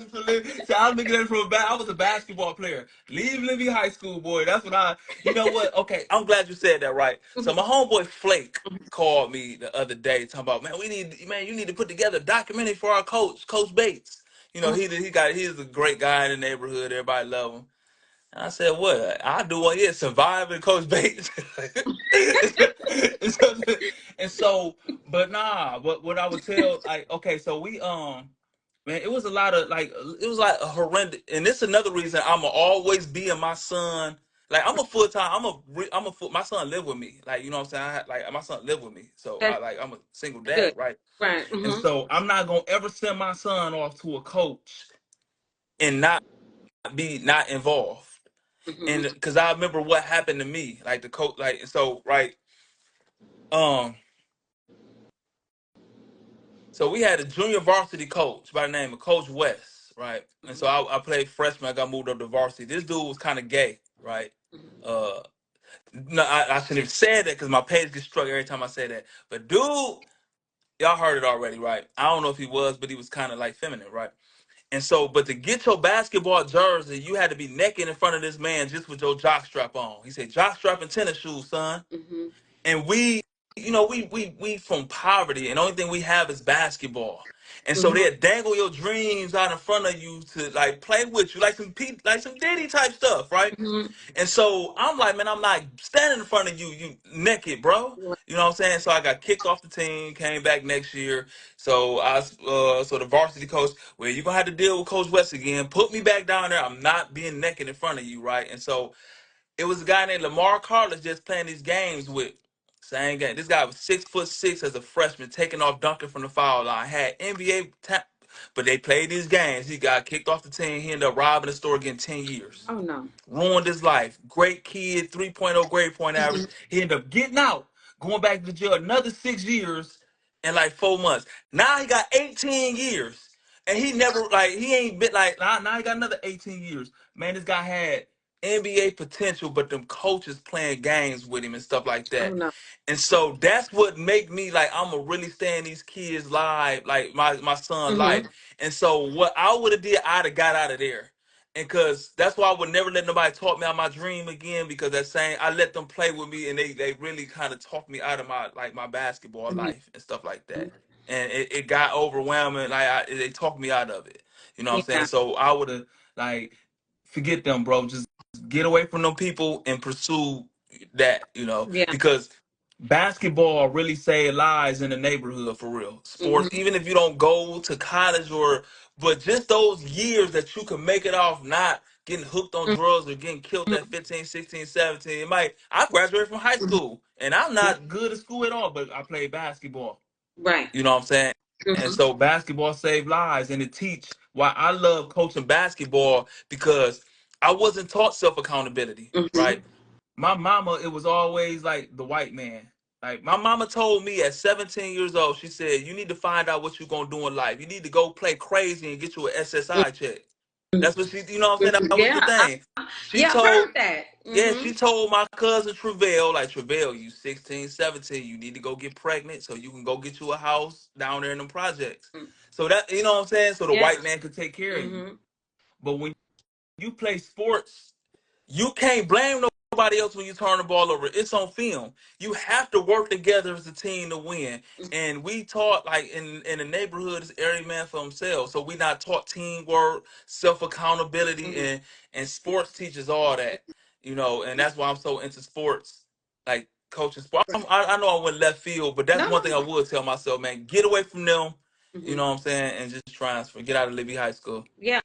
from Libby. See, I was looking at it from I was a basketball player. Leave Libby High School, boy. That's what I. You know what? Okay, I'm glad you said that. Right. So my homeboy Flake called me the other day talking about, man, you need to put together a documentary for our coach, Coach Bates. You know, he's a great guy in the neighborhood. Everybody love him. And I said, what? I do one, yeah, surviving Coach Bates. and so, and so, but nah, what I would tell, like, okay, so we man, it was a lot of like, it was like a horrendous, and this is another reason I'ma always be in my son. Like I'm a full time, I'm a full. My son live with me, like you know what I'm saying. Like my son live with me, so That's I'm a single good. dad, right? Right. And Mm-hmm. so I'm not gonna ever send my son off to a coach and not involved. And Mm-hmm. because I remember what happened to me, like the coach, like so right. Um, so we had a junior varsity coach by the name of Coach West, right? And so I played freshman. I got moved up to varsity. This dude was kind of gay, right? Mm-hmm. Uh, no, I shouldn't have said that because my page gets struck every time I say that. But dude, y'all heard it already, right? I don't know if he was, but he was kind of like feminine, right? And so, but to get your basketball jersey, you had to be naked in front of this man just with your jock strap on. He said, "Jock strap and tennis shoes, son." Mm-hmm. And we, we from poverty, and the only thing we have is basketball. And so Mm-hmm. they dangle your dreams out in front of you to like play with you, like like some Diddy type stuff, right? Mm-hmm. And so I'm like, man, I'm not standing in front of you, you naked, bro. You know what I'm saying? So I got kicked off the team, came back next year. So so the varsity coach, well, you're gonna have to deal with Coach West again. Put me back down there. I'm not being naked in front of you, right? And so it was a guy named Lamar Carlos just playing these games with. Same game. This guy was 6'6" as a freshman, taking off dunking from the foul line. Had NBA tap, but they played these games. He got kicked off the team. He ended up robbing the store, getting 10 years. Oh no. Ruined his life. Great kid, 3.0 grade point average. Mm-hmm. He ended up getting out, going back to jail another 6 years in like 4 months. Now he got 18 years. And he never, like, he ain't been like, now he got another 18 years. Man, this guy had NBA potential, but them coaches playing games with him and stuff like Oh that. no. And so that's what make me like I'm gonna really stay in these kids' life, like my son's life. Mm-hmm. And so what I would have did, I'd have got out of there. And cause that's why I would never let nobody talk me out my dream again, because that same I let them play with me and they really kind of talked me out of my basketball Mm-hmm. life and stuff like that. And it got overwhelming. Like they talked me out of it. You know what I'm saying? Yeah. So I would have like forget them, bro. Just get away from them people and pursue that, Yeah. because basketball really saved lives in the neighborhood for real. Sports, Mm-hmm. even if you don't go to college but just those years that you can make it off not getting hooked on drugs or getting killed at 15, 16, 17. I graduated from high Mm-hmm. school and I'm not good at school at all, but I played basketball. Right. You know what I'm saying? And Mm-hmm. so basketball saved lives, and it teach why I love coaching basketball, because I wasn't taught self accountability, Mm-hmm. right? My mama, it was always like the white man. Like my mama told me at 17 years old, she said, "You need to find out what you're gonna do in life. You need to go play crazy and get you an SSI check." That's what she, you know what I'm saying? Mm-hmm. That was the Yeah. thing. She Yeah. I've told heard that. yeah, Mm-hmm. she told my cousin Travell, like, Travell, you 16, 17, you need to go get pregnant so you can go get you a house down there in them projects. So that, you know what I'm saying? So the Yeah. white man could take care of you. Mm-hmm. But when you play sports, you can't blame nobody else when you turn the ball over. It's on film. You have to work together as a team to win. And we taught like in the neighborhood is every man for himself. So we not taught teamwork, self accountability, Mm-hmm. and sports teaches all that. And that's why I'm so into sports, like coaching sport. I know I went left field, but that's No, one no, thing I no. would tell myself, man, get away from them. You Mm-hmm. know what I'm saying, and just transfer, get out of Libby High School. Yeah.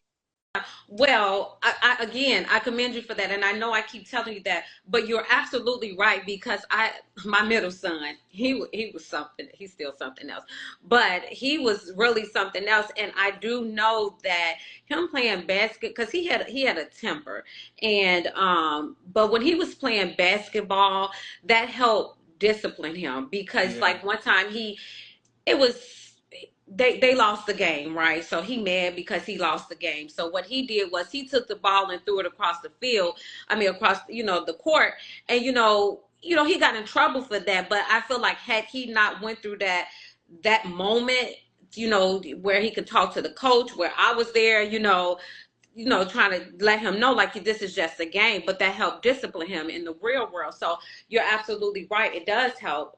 Well, I again, I commend you for that, and I know I keep telling you that, but you're absolutely right because my middle son, he was something. He's still something else, but he was really something else, and I do know that him playing basket because he had a temper, and but when he was playing basketball, that helped discipline him because Yeah. like one time it was they lost the game, right? So he mad because he lost the game. So what he did was he took the ball and threw it across the field. I mean across the court, and he got in trouble for that. But I feel like had he not went through that moment, where he could talk to the coach, where I was there, trying to let him know like this is just a game, but that helped discipline him in the real world. So you're absolutely right. It does help.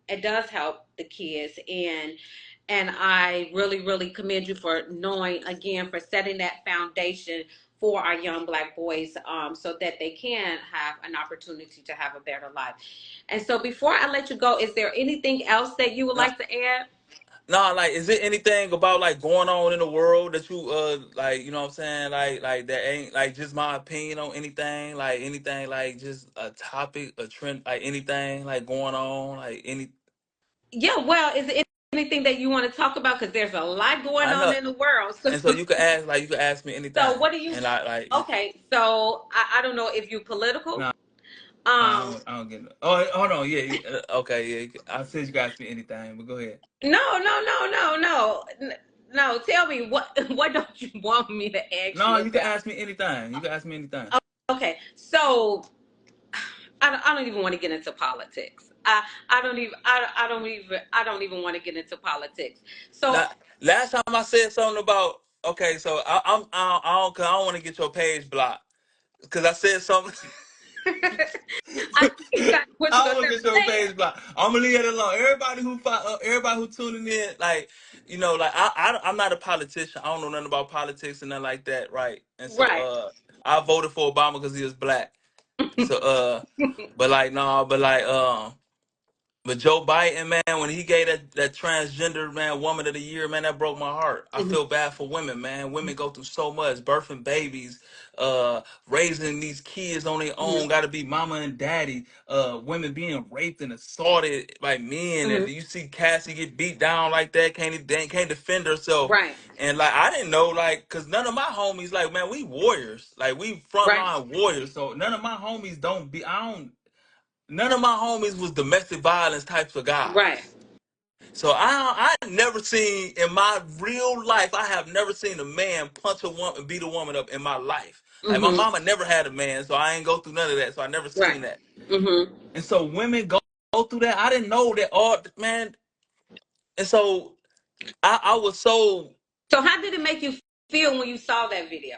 It does help the kids, and I really, really commend you for knowing again for setting that foundation for our young Black boys, so that they can have an opportunity to have a better life. And so, before I let you go, is there anything else that you would Nah, like to add? nah, like, is there anything about like going on in the world that you like, you know what I'm saying? Like that ain't like just my opinion on anything, like just a topic, a trend, like anything like going on, like any. Yeah, well, is there anything that you want to talk about? Because there's a lot going I on know, in the world. and so you could ask me So, anything, what do you? and I like. Okay, so I don't know if you're political. Nah, Um, I don't get it. Oh, hold on, yeah, okay, yeah. I said you could ask me anything, but go ahead. no, no, no, no, no, no. Tell me what don't you want me to ask No, you you can about? ask me anything. You can ask me anything. Okay, so I don't even want to get into politics. I don't even want to get into politics. So Now, last time I said something about okay, so cause I don't want to get your page blocked because I said something. I think I know what you're I gonna want say. to get your page blocked. I'm gonna leave it alone. Everybody who tuning in, like like I'm not a politician. I don't know nothing about politics and nothing like that, right? And so Right. I voted for Obama because he was black. So but like no, but like But Joe Biden, man, when he gave that transgender man woman of the year, man, that broke my heart. I Mhm, feel bad for women, man. Women go through so much, birthing babies, raising these kids on their mhm, own, gotta be mama and daddy, women being raped and assaulted by men, and mhm. you see Cassie get beat down like that, can't defend herself. Right. And like I didn't know, like, cause none of my homies, like, man, we warriors. Like we Right. frontline warriors. So none of my homies none of my homies was domestic violence types of Right. guys. So I never seen in my real life, I have never seen a man punch a woman, beat a woman up in my life. Like my Mhm. mama never had a man, so I ain't go through none of that. So I never Right. seen that. Mhm. And so women go through that. I didn't know that all man. And so I was so So how did it make you feel when you saw that video?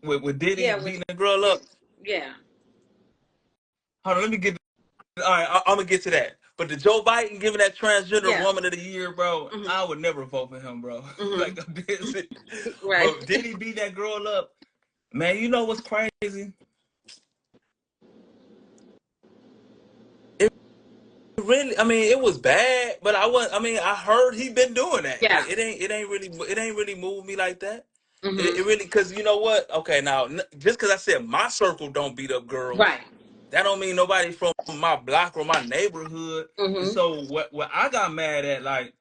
with Diddy Yeah, with beating the girl up. yeah. Hold on, let me get. All right, I'm gonna get to that. But the Joe Biden giving that transgender Yeah. woman of the year, bro, Mhm. I would never vote for him, bro. Mhm. Like I'm dead serious. Right. But did he beat that girl up? Man, you know what's crazy? It really, I mean, it was bad, but I mean, I heard he been doing that. Yeah. Like it ain't really moved me like that. Mhm. It really, cause you know what? Okay, now just cause I said my circle don't beat up girls, Right. that don't mean nobody from my block or my neighborhood. And Mhm. so what I got mad at, like,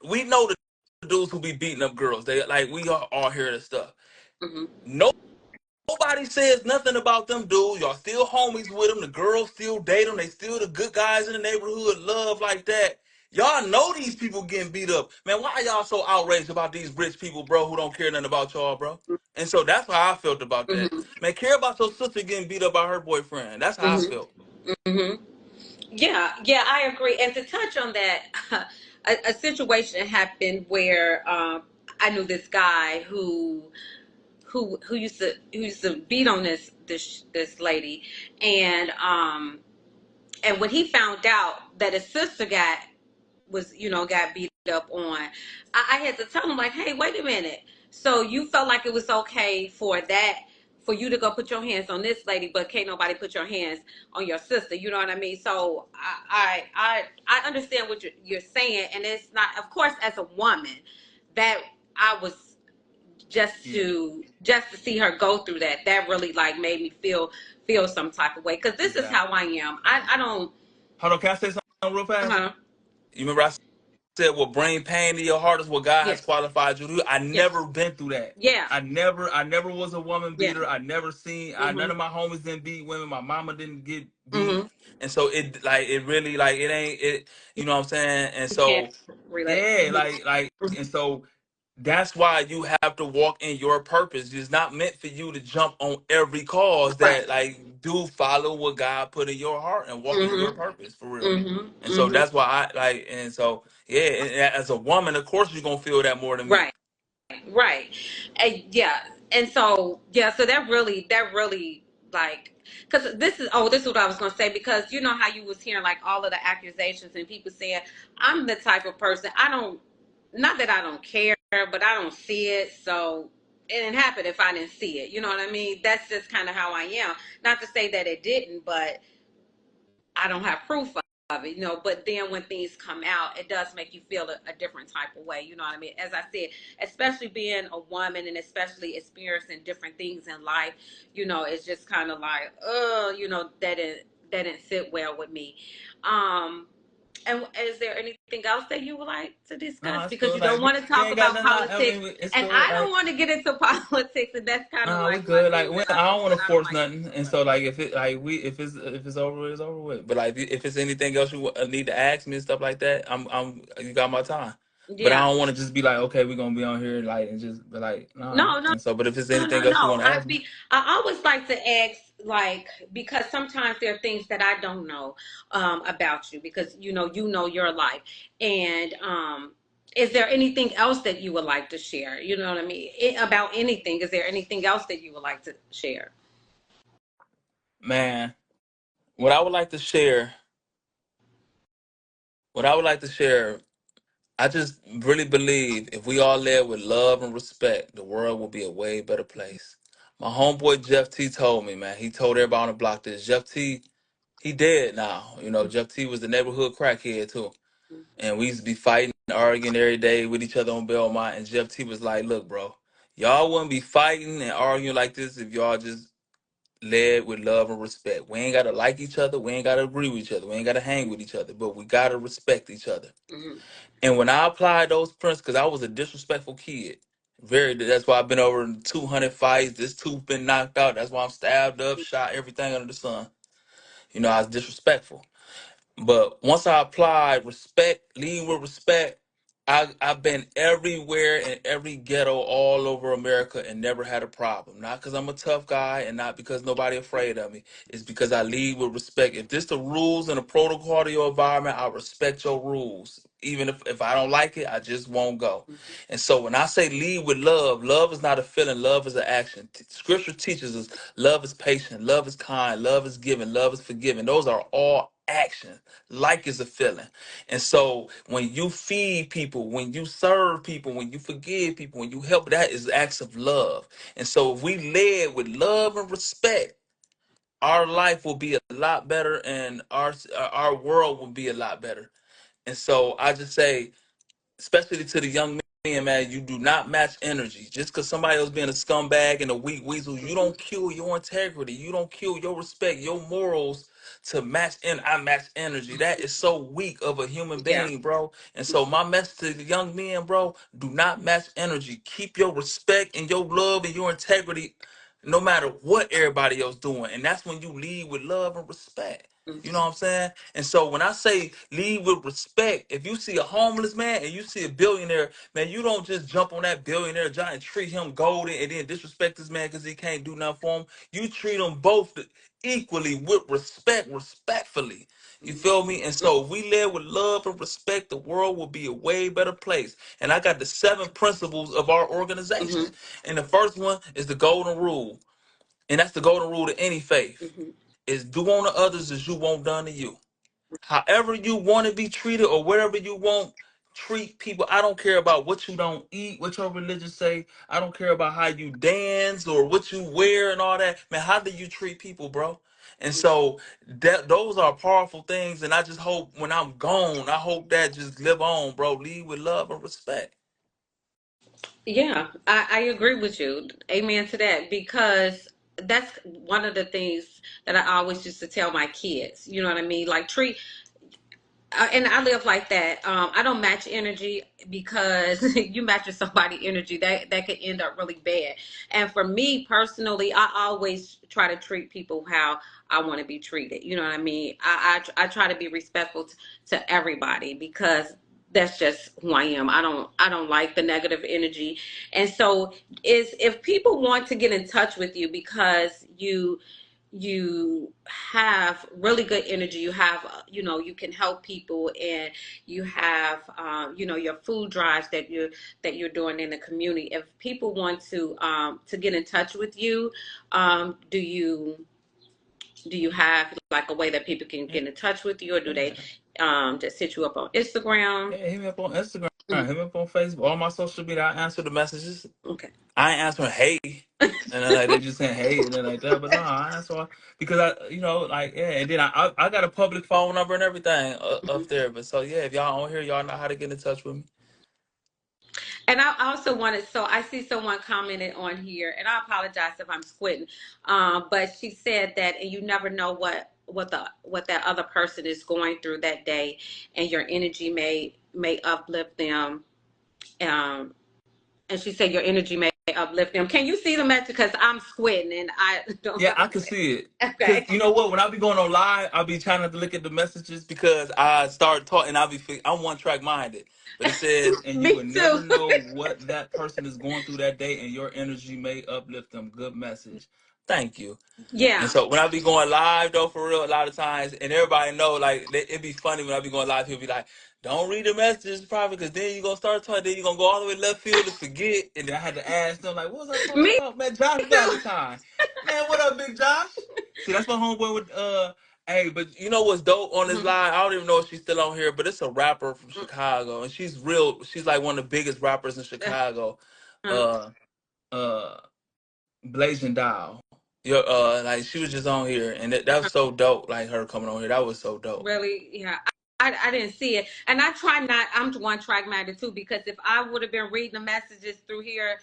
we know the dudes who be beating up girls. They like we all hear this stuff. Mhm. Nobody says nothing about them dudes. Y'all still homies with them. The girls still date them. They still the good guys in the neighborhood. Love like that. Y'all know these people getting beat up. Man, why are y'all so outraged about these rich people, bro, who don't care nothing about y'all, bro? And so that's how I felt about that. Mhm. Man, care about your sister getting beat up by her boyfriend. That's how I Mhm. felt. Mhm. Yeah, yeah, I agree. And to touch on that, a situation happened where I knew this guy who used to beat on this lady, and when he found out that his sister got beat up on, I had to tell him, like, hey, wait a minute. So you felt like it was okay for you to go put your hands on this lady, but can't nobody put your hands on your sister. You know what I mean? So I understand what you're saying, and it's not, of course, as a woman, that I was Yeah, just to see her go through that really like made me feel some type of way, because this is exactly. how I am. I don't. Hold on, can I say something real fast? Uh-huh. You remember I said what bring pain to your heart is what God has Yes. qualified you to do. I Yeah. never been through that. Yeah. I never was a woman Yeah. beater. None Mhm. of my homies didn't beat women. My mama didn't get beat. Mhm. And so it really, like, it ain't, you know what I'm saying? And You can't so, relate. yeah, Mhm. and so that's why you have to walk in your purpose. It's not meant for you to jump on every cause Right. that, like, do follow what God put in your heart and walk in your Mhm. purpose for real. Mhm. And so Mhm. that's why and so, yeah, and as a woman, of course, you're going to feel that more than me. Right. Right. And yeah. And so yeah. So that really like, because this is what I was gonna say, because you know how you was hearing like all of the accusations and people saying I'm the type of person, I don't, not that I don't care, but I don't see it. So it didn't happen if I didn't see it. You know what I mean? That's just kind of how I am. Not to say that it didn't, but I don't have proof of it, you know. But then when things come out, it does make you feel a different type of way. You know what I mean? As I said, especially being a woman and especially experiencing different things in life, you know, it's just kind of like, you know, that didn't sit well with me. Um, and is there anything else that you would like to No, discuss? it's Because cool. you don't Like want to we talk ain't got about nothing. I politics, mean, it's and cool. I don't Like want to get into politics, and that's kind of nah, we like my good. Like thing that I I do don't want because to I don't force like nothing. And much. so like if it's over with, it's over with. But like if it's anything else you need to ask me and stuff like that, I'm you got my time. But I Yeah. don't want to just be like, okay, we're gonna be on here like and just be like, nah. No, no, And so, but if it's no, anything no, else you no. want to ask me, I always like to ask, like, because sometimes there are things that I don't know about you, because you know your life, and is there anything else that you would like to share? You know what I mean? About anything? Is there anything else that you would like to share? man, what I would like to share, what I would like to share I just really believe if we all live with love and respect, the world will be a way better place. My homeboy Jeff T told me, man, he told everybody on the block this. Jeff T, he dead now. You know, Jeff T was the neighborhood crackhead too. And we used to be fighting, arguing every day with each other on Belmont. And Jeff T was like, look, bro, y'all wouldn't be fighting and arguing like this if y'all just led with love and respect. We ain't gotta like each other, we ain't gotta agree with each other, we ain't gotta hang with each other, but we gotta respect each other. Mm-hmm. And when I applied those principles, because I was a disrespectful kid, that's why I've been over 200 fights. This tooth been knocked out. That's why I'm stabbed up, shot, everything under the sun. You know, I was disrespectful. But once I applied respect, lead with respect, I've been everywhere in every ghetto all over America and never had a problem. Not because I'm a tough guy and not because nobody afraid of me. It's because I lead with respect. If this the rules and the protocol of your environment, I respect your rules. Even if I don't like it, I just won't go. And so when I say lead with love, love is not a feeling, love is an action. Scripture teaches us love is patient, love is kind, love is giving, love is forgiving. Those are all actions. Like is a feeling. And so when you feed people, when you serve people, when you forgive people, when you help, that is acts of love. And so if we led with love and respect, our life will be a lot better and our world will be a lot better. And so I just say, especially to the young men, man, you do not match energy. Just because somebody else being a scumbag and a weak weasel, you Mm-hmm. don't kill your integrity. You don't kill your respect, your morals to match in. I match energy. That is so weak of a human Yeah. being, bro. And so my message to the young men, bro, do not match energy. Keep your respect and your love and your integrity no matter what everybody else doing. And that's when you lead with love and respect. You know Mm-hmm. what I'm saying? And so when I say lead with respect, if you see a homeless man and you see a billionaire, man, you don't just jump on that billionaire giant and treat him golden and then disrespect this man because he can't do nothing for him. You treat them both equally with respect, respectfully. You feel me? And so if we live with love and respect, the world will be a way better place. And I got the 7 principles of our organization. Mm-hmm. And the first one is the golden rule. And that's the golden rule to any faith. Mm-hmm. Is do unto others as you want done to you. However you want to be treated or whatever you want, treat people. I don't care about what you don't eat, what your religion say. I don't care about how you dance or what you wear and all that. Man, how do you treat people, bro? And so that those are powerful things. And I just hope when I'm gone, I hope that just live on, bro. Lead with love and respect. Yeah, I agree with you. Amen to that. Because that's one of the things that I always used to tell my kids. You know what I mean? Like treat and I live like that. I don't match energy, because you match with somebody energy that could end up really bad. And for me personally, I always try to treat people how I want to be treated. You know what I mean? I try to be respectful to everybody, because that's just who I am. I don't like the negative energy. And so is if people want to get in touch with you because you have really good energy, you have you can help people, and you have your food drives that you're doing in the community. If people want to get in touch with you, do you have like a way that people can Yeah, get in touch with you, or do they yeah. just hit you up on Instagram? Yeah, hit me up on Instagram, Mhm. hit me up on Facebook, all my social media. I answer the messages. Okay. I ain't answering hey, and then like they just saying hey and then like that. But no, I answer because I, like yeah. And then I got a public phone number and everything up there. But so yeah, if y'all on here, y'all know how to get in touch with me. And I also wanted, so I see someone commented on here, and I apologize if I'm squinting, but she said that, and you never know what that other person is going through that day, and your energy may uplift them. Um, and she said your energy may uplift them. Can you see the message? Because I'm squinting and I don't Yeah, have I a can see it. Cause okay. you know what? When I be going on live, I'll be trying not to look at the messages because I start talking. I'm one track minded. But it says, and you Me will never too. know what that person is going through that day, and your energy may uplift them. Good message. Thank you. And Yeah. so when I be going live though, for real, a lot of times, and everybody know, like it be funny when I be going live. People be like, "Don't read the messages, probably, because then you gonna start talking. Then you gonna go all the way left field to forget." And then I had to ask them, like, "What was I talking Me about?" Man, Josh be at too. the time. Man, what up, Big Josh? See, that's my homeboy with Hey, but you know what's dope on this Mhm. line? I don't even know if she's still on here, but it's a rapper from Chicago, and she's real. She's like one of the biggest rappers in Chicago. Uh, Uh, uh, Blazing Dial. Like she was just on here, and that was so dope. Like her coming on here, that was so dope. Really, yeah. I didn't see it. And I try not, I'm one track minded too, because if I would have been reading the messages through here,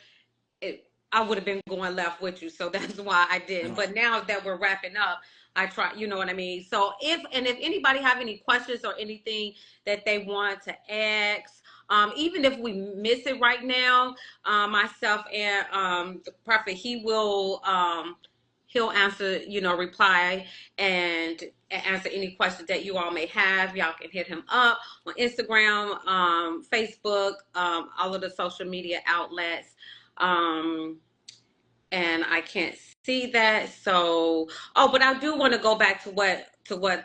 I would have been going left with you. So that's why I didn't. Uh, But now that we're wrapping up, I try, you know what I mean? So if anybody have any questions or anything that they want to ask, even if we miss it right now, myself and the prophet, he'll answer, reply and answer any questions that you all may have. Y'all can hit him up on Instagram, Facebook, all of the social media outlets. Um, and I can't see that. So, oh, but I do want to go back to what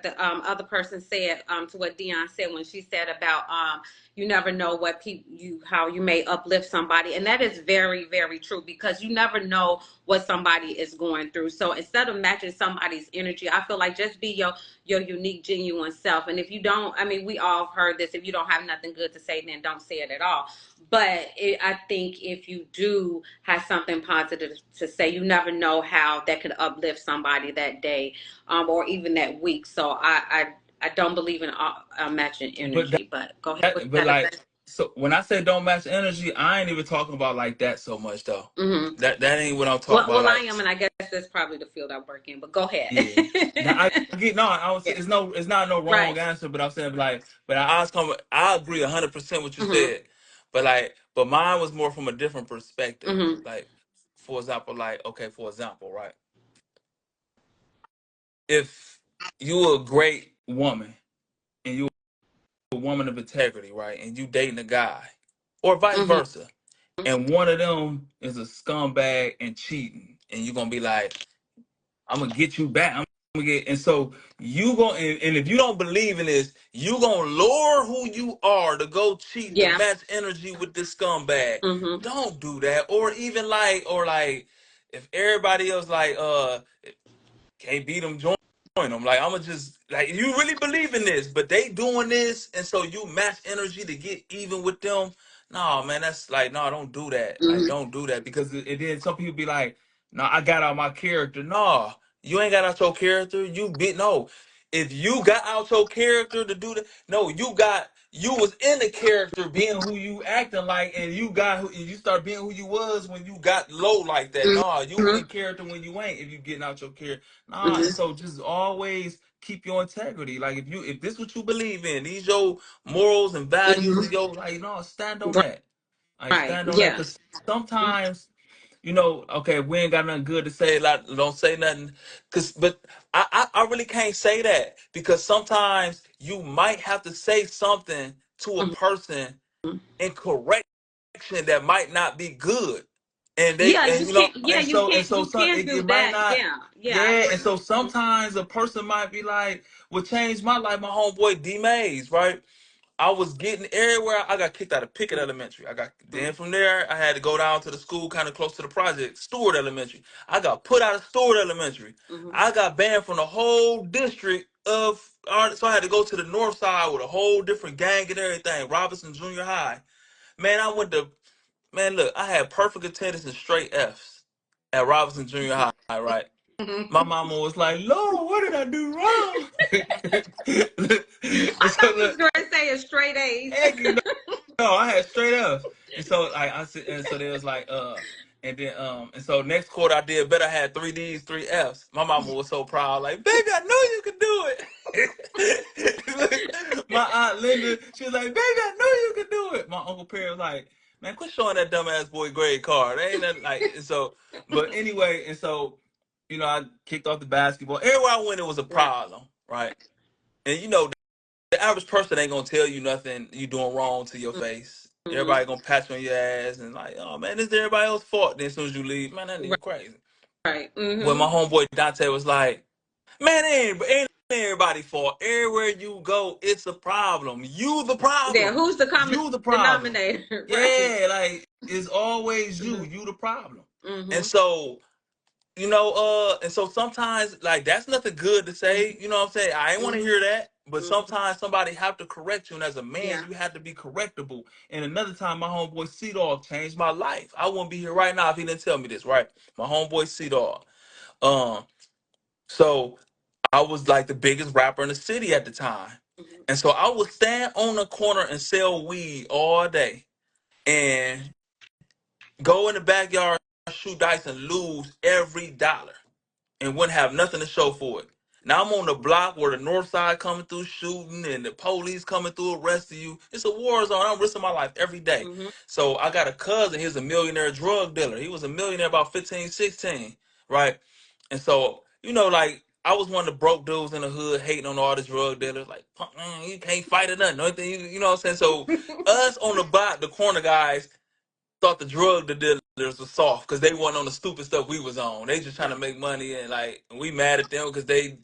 the other person said, to what Dion said when she said about you never know what how you may uplift somebody, and that is very very true because you never know what somebody is going through. So instead of matching somebody's energy, I feel like just be your unique, genuine self. And if you don't, I mean, we all have heard this: if you don't have nothing good to say, then don't say it at all. But I think if you do have something positive to say, you never know how that could uplift somebody that day, or even that week. So I don't believe in matching but energy. But go ahead. What you but got to like, say? so when I say don't match energy, I ain't even talking about like that so much though. Mm-hmm. That ain't what I'm talking about. Well, I Like, am, and I guess that's probably the field I work in. But go ahead. yeah. Now I get no. I was. Yeah. It's not no Right. wrong answer, but I'm saying like, but I was coming. I agree 100% what you Mm-hmm. said, but mine was more from a different perspective. Mm-hmm. Like, for example, okay, for example, right? If you a great woman and you a woman of integrity, right, and you dating a guy, or vice Mm-hmm. versa, and one of them is a scumbag and cheating, and you're gonna be like, I'm gonna get you back. I'm gonna get, and so you go, and if you don't believe in this, you gonna lower who you are to go cheat to Yeah. match energy with this scumbag. Mm-hmm. Don't do that, or even like, if everybody else like can't beat them, join them. Like I'ma just like you really believe in this, but they doing this, and so you match energy to get even with them. No, man, that's like no, don't do that. Like Mm-hmm. don't do that because it then some people be like, no, I got out my character. No, you ain't got out your character. You be no. If you got out your character to do that, no, you was in the character being who you acting like, and you start being who you was when you got low like that. No, you Mm-hmm. in character when you ain't. If you getting out your character. Nah, and Mm-hmm. so just always keep your integrity. Like if this what you believe in, these your morals and values, and Mm-hmm. your like stand on that. Like Right. stand on that, Yeah. because sometimes okay, we ain't got nothing good to say. Like, don't say nothing, but I really can't say that because sometimes you might have to say something to a Mm-hmm. person in correction that might not be good, and they Yeah, and you can't. Yeah, and so you some can't do it might that. not. Yeah, yeah, I Yeah, and agree. so sometimes a person might be like, "What changed my life?" My homeboy D Mays, right? I was getting everywhere. I got kicked out of Pickett Elementary. I got then from there. I had to go down to the school kind of close to the project, Stewart Elementary. I got put out of Stewart Elementary. Mm-hmm. I got banned from the whole district of. So I had to go to the north side with a whole different gang and everything. Robinson Junior High. Man, I went to Man, look, I had perfect attendance and straight F's at Robinson Junior High, right? My mama was like, Lord, what did I do wrong? I And so thought you was look, going to say a straight A's. heck, no, I had straight F's. And so I said, and so they was like, and then and so next quarter I did better. I had three D's, three F's. My mama was so proud, like, baby, I know you could do it. My aunt Linda, she was like, baby, I know you could do it. My uncle Perry was like, man, quit showing that dumbass boy grade card. Ain't nothing like, and so, but anyway, and so, I kicked off the basketball. Everywhere I went, it was a Right. problem, right? And the average person ain't gonna tell you nothing you doing wrong to your face. Mm-hmm. Everybody gonna pat you on your ass and like, oh man, this is everybody else's fault. Then as soon as you leave, man, that Right. nigga crazy. Right. When my Mm-hmm. homeboy Dante was like, man, ain't everybody fault. Everywhere you go, it's a problem. You the Yeah. problem. Who's the common You the problem. denominator? Right. Yeah, like it's always you. Mm-hmm. You the problem. And Mm-hmm. so and so sometimes like that's nothing good to say, you know what I'm saying? I ain't want to Mm-hmm. hear that, but Mm-hmm. sometimes somebody have to correct you, and as a man, Yeah. you have to be correctable. And another time, my homeboy C Dog changed my life. I wouldn't be here right now if he didn't tell me this, right? My homeboy C Dog. Um, so I was like the biggest rapper in the city at the time, Mm-hmm. and so I would stand on the corner and sell weed all day, and go in the backyard, shoot dice, and lose every dollar and wouldn't have nothing to show for it. Now I'm on the block where the north side coming through shooting and the police coming through arresting you. It's a war zone. I'm risking my life every day. Mm-hmm. So I got a cousin, he's a millionaire drug dealer. He was a millionaire about 15, 16, right? And so, like I was one of the broke dudes in the hood hating on all the drug dealers, like, "Punk, man, you can't fight or nothing. Nothing you know what I'm saying? So us on the block, the corner guys, thought the drug dealers was soft because they wasn't on the stupid stuff we was on. They just trying to make money and like we mad at them because they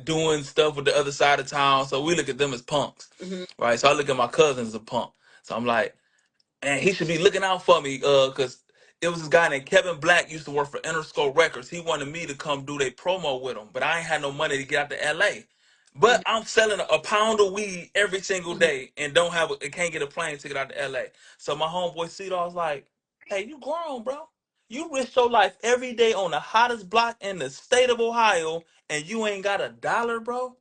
doing stuff with the other side of town. So we look at them as punks, Mm-hmm. right? So I look at my cousin as a punk. So I'm like, and he should be looking out for me, because it was this guy named Kevin Black used to work for Interscope Records. He wanted me to come do their promo with him, but I ain't had no money to get out to LA. But I'm selling a pound of weed every single Mm-hmm. day and can't get a plane ticket out to LA. So my homeboy C-Dog was like, hey, you grown, bro. You risk your life every day on the hottest block in the state of Ohio and you ain't got a dollar, bro.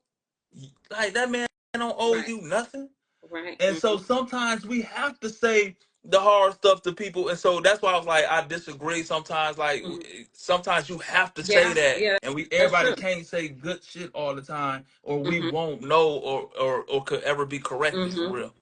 Like that man don't owe Right. you nothing. Right. And so Mm-hmm. sometimes we have to say the hard stuff to people. And so that's why I was like, I disagree sometimes. Like, Mm-hmm. sometimes you have to say Yeah. that. Yeah. And That's everybody true. can't say good shit all the time, or we Mm-hmm. won't know or could ever be corrected for Mm-hmm. real.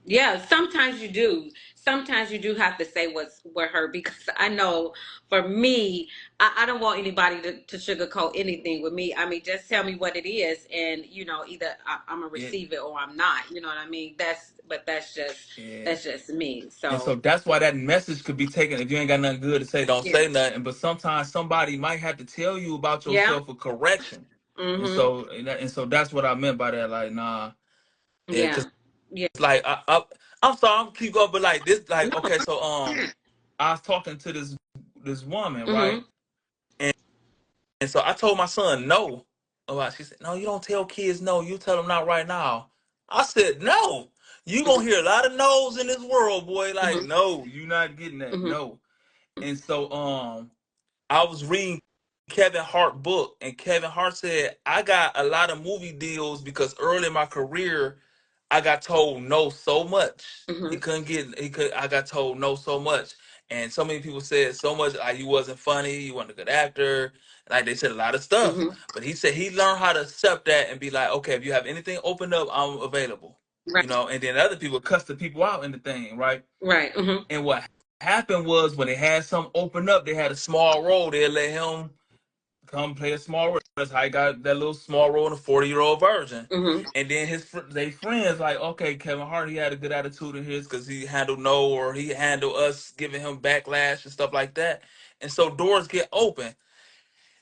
Yeah, sometimes you do. Sometimes you do have to say what hurt because I know for me, I don't want anybody to sugarcoat anything with me. I mean, just tell me what it is, and either I'm gonna Yeah, receive it or I'm not. You know what I mean? That's just yeah. that's just me. And so So that's why that message could be taken. If you ain't got nothing good to say, don't yeah, say nothing. But sometimes somebody might have to tell you about yeah, yourself for correction. And mhm, so and so that's what I meant by that. Like, nah, yeah, yeah, 'cause yeah. like I'm sorry, I'm keep going, but like this, like No, okay, so I was talking to this woman, right, mhm, and so I told my son no. She said, no, you don't tell kids no. You tell them not right now. I said no. You gonna mhm, hear a lot of no's in this world, boy. Like mhm, no, you not getting that, mhm, no. And so I was reading Kevin Hart book, and Kevin Hart said I got a lot of movie deals because early in my career I got told no so much. mhm, I got told no so much. And so many people said so much like you wasn't funny, you weren't a good actor. Like they said a lot of stuff. mhm. But he said he learned how to accept that and be like, okay, if you have anything opened up, I'm available. Right, And then other people cuss the people out in the thing, right? right, mhm, And what happened was when they had some open up, they had a small role, they let him come play a small role. That's how he got that little small role in a 40-year-old virgin. mhm, And then they friends like, okay, Kevin Hart, he had a good attitude in his because he handled no, or he handled us giving him backlash and stuff like that. And so doors get open.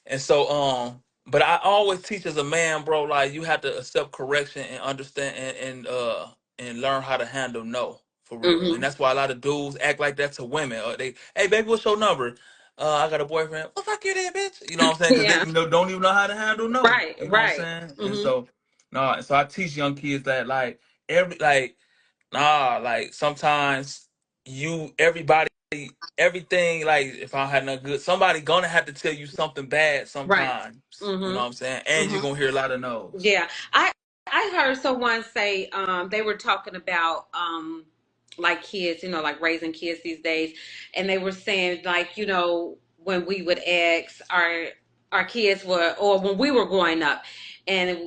And so, but I always teach as a man, bro, like you have to accept correction and understand and learn how to handle no for real. And mhm. that's why a lot of dudes act like that to women. Or hey baby, what's your number? I got a boyfriend. Well, fuck you then, bitch. You know what I'm saying? Because they Yeah. don't even know how to handle no. Right, You know what I'm right. saying? And Mhm. so, no, so I teach young kids that like every like nah, like sometimes everybody everything, like if I had nothing good, somebody gonna have to tell you something bad Right. sometimes. You know Mhm. what I'm saying? And you're Mhm. gonna hear a lot of no's. Yeah. I heard someone say they were talking about like kids, like raising kids these days, and they were saying like, when we would ask our kids were, or when we were growing up, and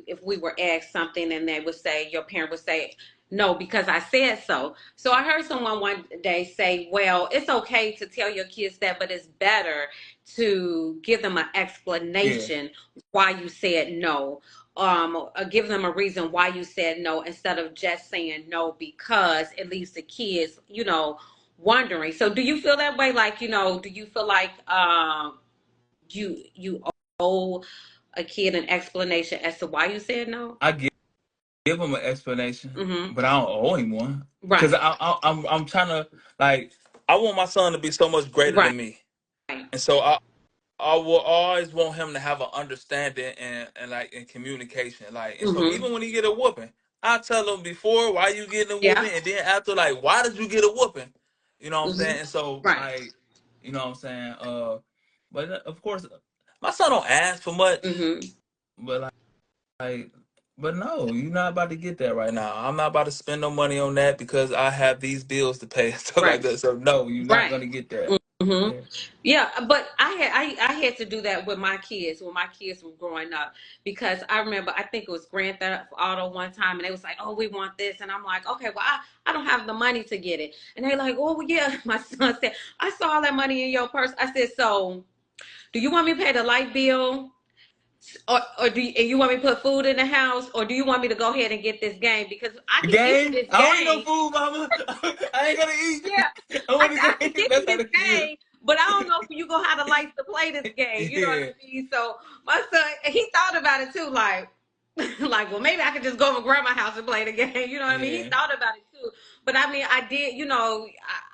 if we were asked something and they would say, your parent would say, no, because I said so. So I heard someone one day say, well, it's okay to tell your kids that, but it's better to give them an Yeah, explanation why you said no. Give them a reason why you said no instead of just saying no, because it leaves the kids, wondering. So do you feel that way? Like, do you feel like you owe a kid an explanation as to why you said no? I give him an explanation, Mm-hmm. but I don't owe him one because Right. I'm trying to, like, I want my son to be so much greater Right. than me, and so I will always want him to have an understanding and like in communication. Like, and so Mm-hmm. even when he get a whooping, I tell him before why you getting a Yeah. whooping, and then after, like, why did you get a whooping? You know what I'm Mm-hmm. saying? And so, Right. like, you know what I'm saying? But of course, my son don't ask for much, Mm-hmm. but like, but no, you're not about to get that right now. I'm not about to spend no money on that because I have these bills to pay and stuff like Right. that. So no, you're not Right. gonna get that. Hmm. Yeah. Yeah, but I had to do that with my kids when my kids were growing up, because I remember, I think it was Grand Theft Auto one time, and they was like, "Oh, we want this," and I'm like, "Okay, well, I don't have the money to get it," and they're like, "Oh, well, yeah." My son said, "I saw all that money in your purse." I said, "So, do you want me to pay the light bill, or and you want me to put food in the house, or do you want me to go ahead and get this game, because I The can get you game? this I don't eat no game." food, mama. I ain't gonna Yeah, eat. I I, want to go I can eat. get That's you how this the kids. game, but I don't know if you gonna have the lights to play this game. You know what Yeah, I mean? So my son, he thought about it too, like, like, well, maybe I could just go over to grandma's house and play the game. You know what I mean? He yeah. thought about it too. But I mean, I did.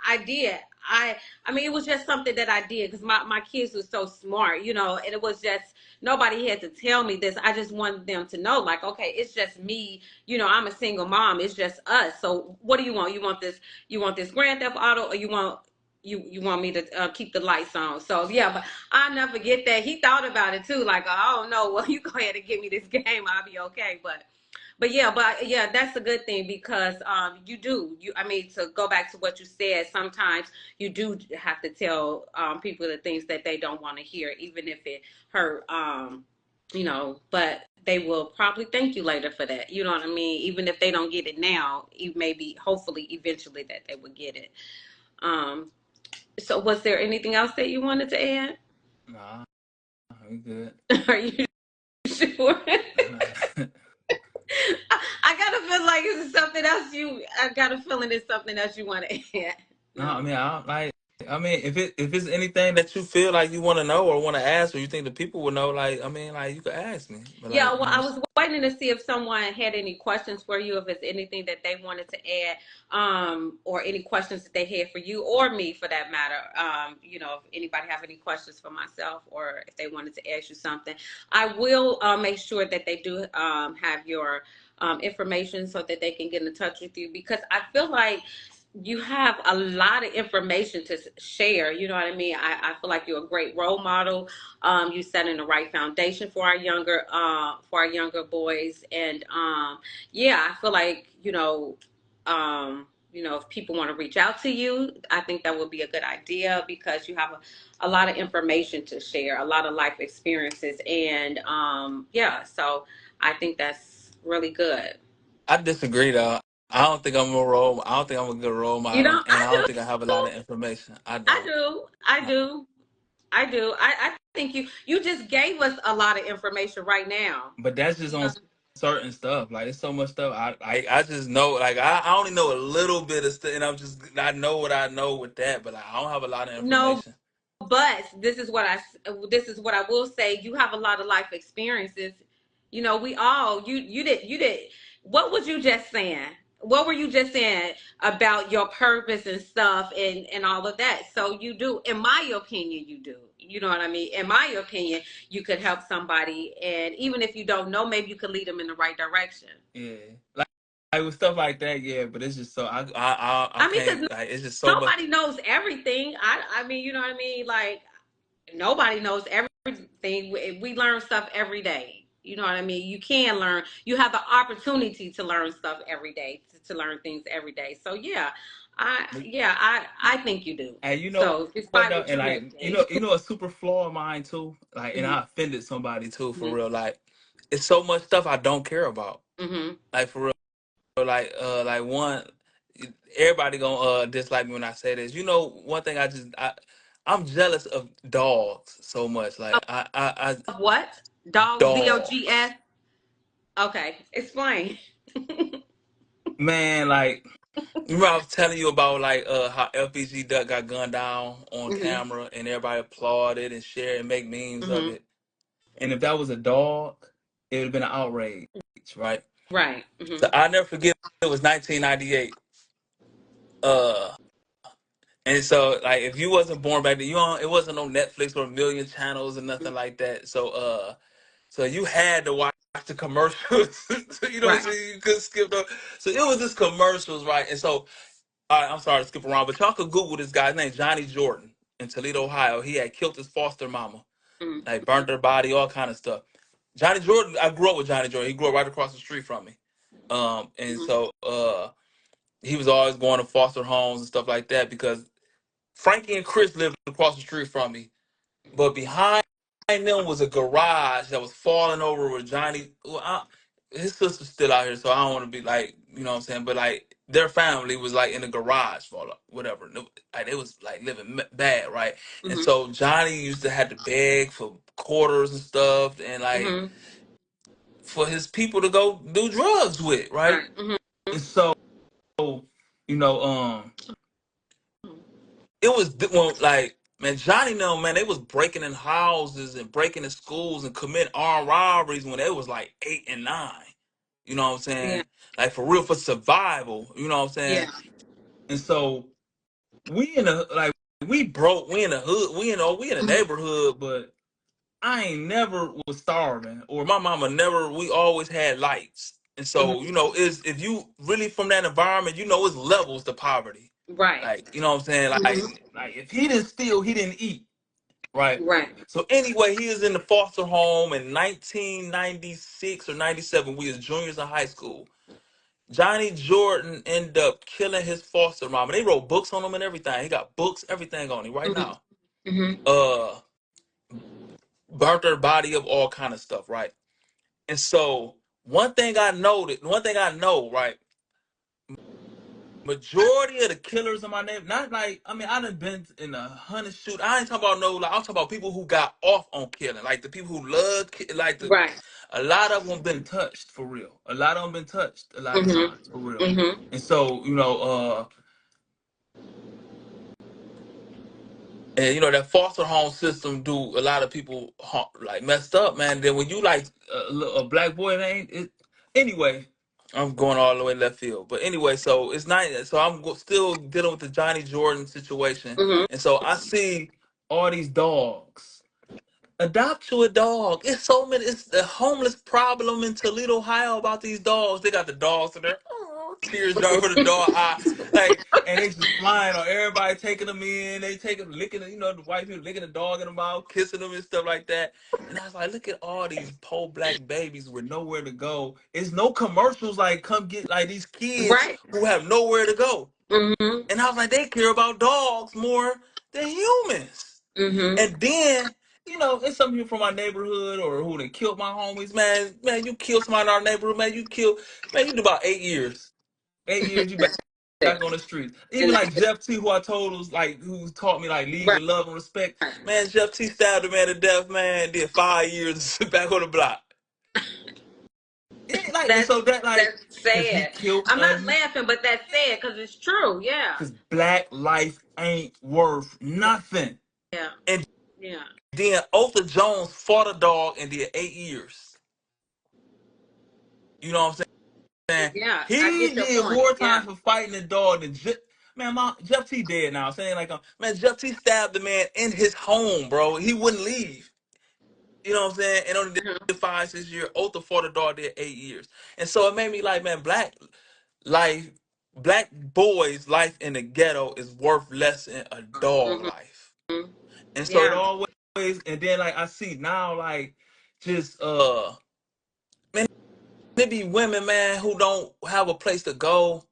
I did. I mean, it was just something that I did because my kids were so smart. And it was just, nobody had to tell me this. I just wanted them to know, like, okay, it's just me. I'm a single mom. It's just us. So what do you want? You want this? You want this Grand Theft Auto, or you want me to keep the lights on? So yeah, but I'll never forget that he thought about it too. Like, oh no, well, you go ahead and give me this game, I'll be okay. But yeah, that's a good thing, because I mean, to go back to what you said, sometimes you do have to tell people the things that they don't want to hear, even if it hurt. But they will probably thank you later for that. You know what I mean? Even if they don't get it now, maybe, hopefully, eventually, that they will get it. Um, so was there anything else that you wanted to add? Nah, we good. Are you sure? I got a feel like it's something else I got a feeling it's something else you want to add. No, I No. mean, I don't like. I mean, if it's anything that you feel like you want to know or want to ask, or you think the people will know, like, I mean, like, you could ask me. But Yeah, like, well, I was waiting to see if someone had any questions for you, if it's anything that they wanted to add, or any questions that they had for you or me, for that matter. If anybody have any questions for myself, or if they wanted to ask you something, I will make sure that they do have your information so that they can get in touch with you, because I feel like you have a lot of information to share. You know what I mean? I feel like you're a great role model. You setting the right foundation for our younger boys, and yeah, I feel like if people want to reach out to you, I think that would be a good idea, because you have a lot of information to share, a lot of life experiences, and yeah, so I think that's really good. I disagree though. I don't think I'm a role. I don't think I'm a good role You model, know, and I I don't think I have a lot of do. information. I I don't. do. I I, do. I do. I think you just gave us a lot of information right now. but that's just You on know, certain stuff. Like, it's so much stuff. I just know. Like, I only know a little bit of stuff, and I know what I know with that. But like, I don't have a lot of no, information. but this is what I will say. You have a lot of life experiences. We all you did. What was you just saying? What were you just saying about your purpose and stuff, and all of that? So you do, in my opinion, you do. You know what I mean? In my opinion, you could help somebody, and even if you don't know, maybe you could lead them in the right direction. Yeah. like with stuff like that, yeah. But it's just so I I mean, because can't like it's just so much. nobody knows everything. I mean, you know what I mean? Like nobody knows everything. We learn stuff every day. You know what I mean? You can learn. You have the opportunity to learn stuff every day, to learn things every day. So I think you do. And you know So what despite though, what and you may like say. a super flaw of mine too. Like, and Hmm. I offended somebody too for Hmm. real. Like, it's so much stuff I don't care about. Hmm. Like for real. Like one, everybody gonna dislike me when I say this. You know, one thing I'm jealous of dogs so much. Like I Of what? Dogs? dogs, DOGS? Okay, explain. man. Like, remember I was telling you about like how FBG Duck got gunned down on Hmm. camera and everybody applauded and shared and make memes of Hmm. it. And if that was a dog, it would have been an outrage, right? Right. So Hmm. I never forget it was 1998. Uh, and so like if you wasn't born back then, it wasn't no Netflix or a million channels or nothing like that. So you had to watch the commercials. So, you know what I'm Right. saying? You couldn't skip the. So it was just commercials, right? And so all right, I'm sorry to skip around, but y'all could Google this guy's name, Johnny Jordan, in Toledo, Ohio. He had killed his foster mama, like Hmm. burnt her body, all kind of stuff. Johnny Jordan, I grew up with Johnny Jordan. He grew up right across the street from me. And Hmm. so he was always going to foster homes and stuff like that because Frankie and Chris lived across the street from me. But behind them was a garage that was falling over with Johnny. Well, his sister's still out here, so I don't want to be like, you know what I'm saying? But like their family was like in the garage for whatever. Like they was like living bad, right? And Hmm. so Johnny used to have to beg for quarters and stuff, and like Hmm. for his people to go do drugs with, right? Right. Hmm. And so you know, it was well, like man, Johnny, no man, they was breaking in houses and breaking in schools and committing armed robberies when they was like 8 and 9. You know what I'm Yeah. saying? Like for real, for survival. You know what I'm saying? Yeah. And so we in the like we broke, we in the hood, we in the Hmm. neighborhood, but I ain't never was starving, or my mama never. We always had lights, and so Hmm. is if you really from that environment, it's levels to poverty. Right. Like you know what I'm saying? Hmm. Like if he didn't steal, he didn't eat. Right. Right. So anyway, he is in the foster home in 1996 or 97. We was juniors in high school. Johnny Jordan ended up killing his foster mom. And they wrote books on him and everything. He got books, everything on him right Hmm. now. Hmm. Uh, Burnt her body up, all kind of stuff, right? And so one thing I know, right? Majority of the killers in my name, not like I mean, I done been in a hundred shoot. I ain't talking about no, like I'm talking about people who got off on killing, like the people who love, like Right. a lot of them been touched for real. A lot of them been touched a lot of Hmm. times for real. Hmm. And so and that foster home system do a lot of people like messed up, man. Then when you like a black boy, it ain't it anyway. I'm going all the way left field, but anyway, so it's not. So I'm still dealing with the Johnny Jordan situation, Hmm. and so I see all these dogs. Adopt you a dog. It's so many. It's the homeless problem in Toledo, Ohio about these dogs. They got the dogs in there. Oh, tears down over the dog eye. Like, and they just flying on everybody, taking them in. They taking, licking, the white people licking the dog in the mouth, kissing them and stuff like that. And I was like, look at all these poor black babies with nowhere to go. It's no commercials like come get like these kids Right. who have nowhere to go. Hmm. And I was like, they care about dogs more than humans. Hmm. And then, it's some people from my neighborhood or who done killed my homies. Man, you kill somebody in our neighborhood, man, you do about 8 years. 8 years, you back on the streets. Even And like Jeff T, who I told was like, who taught me like lead right. with love and respect. Man, Jeff T stabbed a man to death, man, did 5 years back on the block. Yeah, like, and That's so that, like, that's because he sad. killed I'm not un, laughing, but that's sad because it's true. Yeah. because black life ain't worth nothing. Yeah. And Yeah. then Otha Jones fought a dog and did 8 years. You know what I'm saying? Yeah. I He get your did point. more Yeah. time for fighting the dog than man. Jeff T dead now. Saying like, man, Jeff T stabbed the man in his home, bro. He wouldn't leave. You know what I'm saying? And only Hmm. did 5, 6 years. Otha fought a dog did 8 years. And so it made me like, man, black. life, black boys' life in the ghetto is worth less than a dog Mhm. life. And so it Yeah. always, and then like I see now, like just man, there be women, man, who don't have a place to go.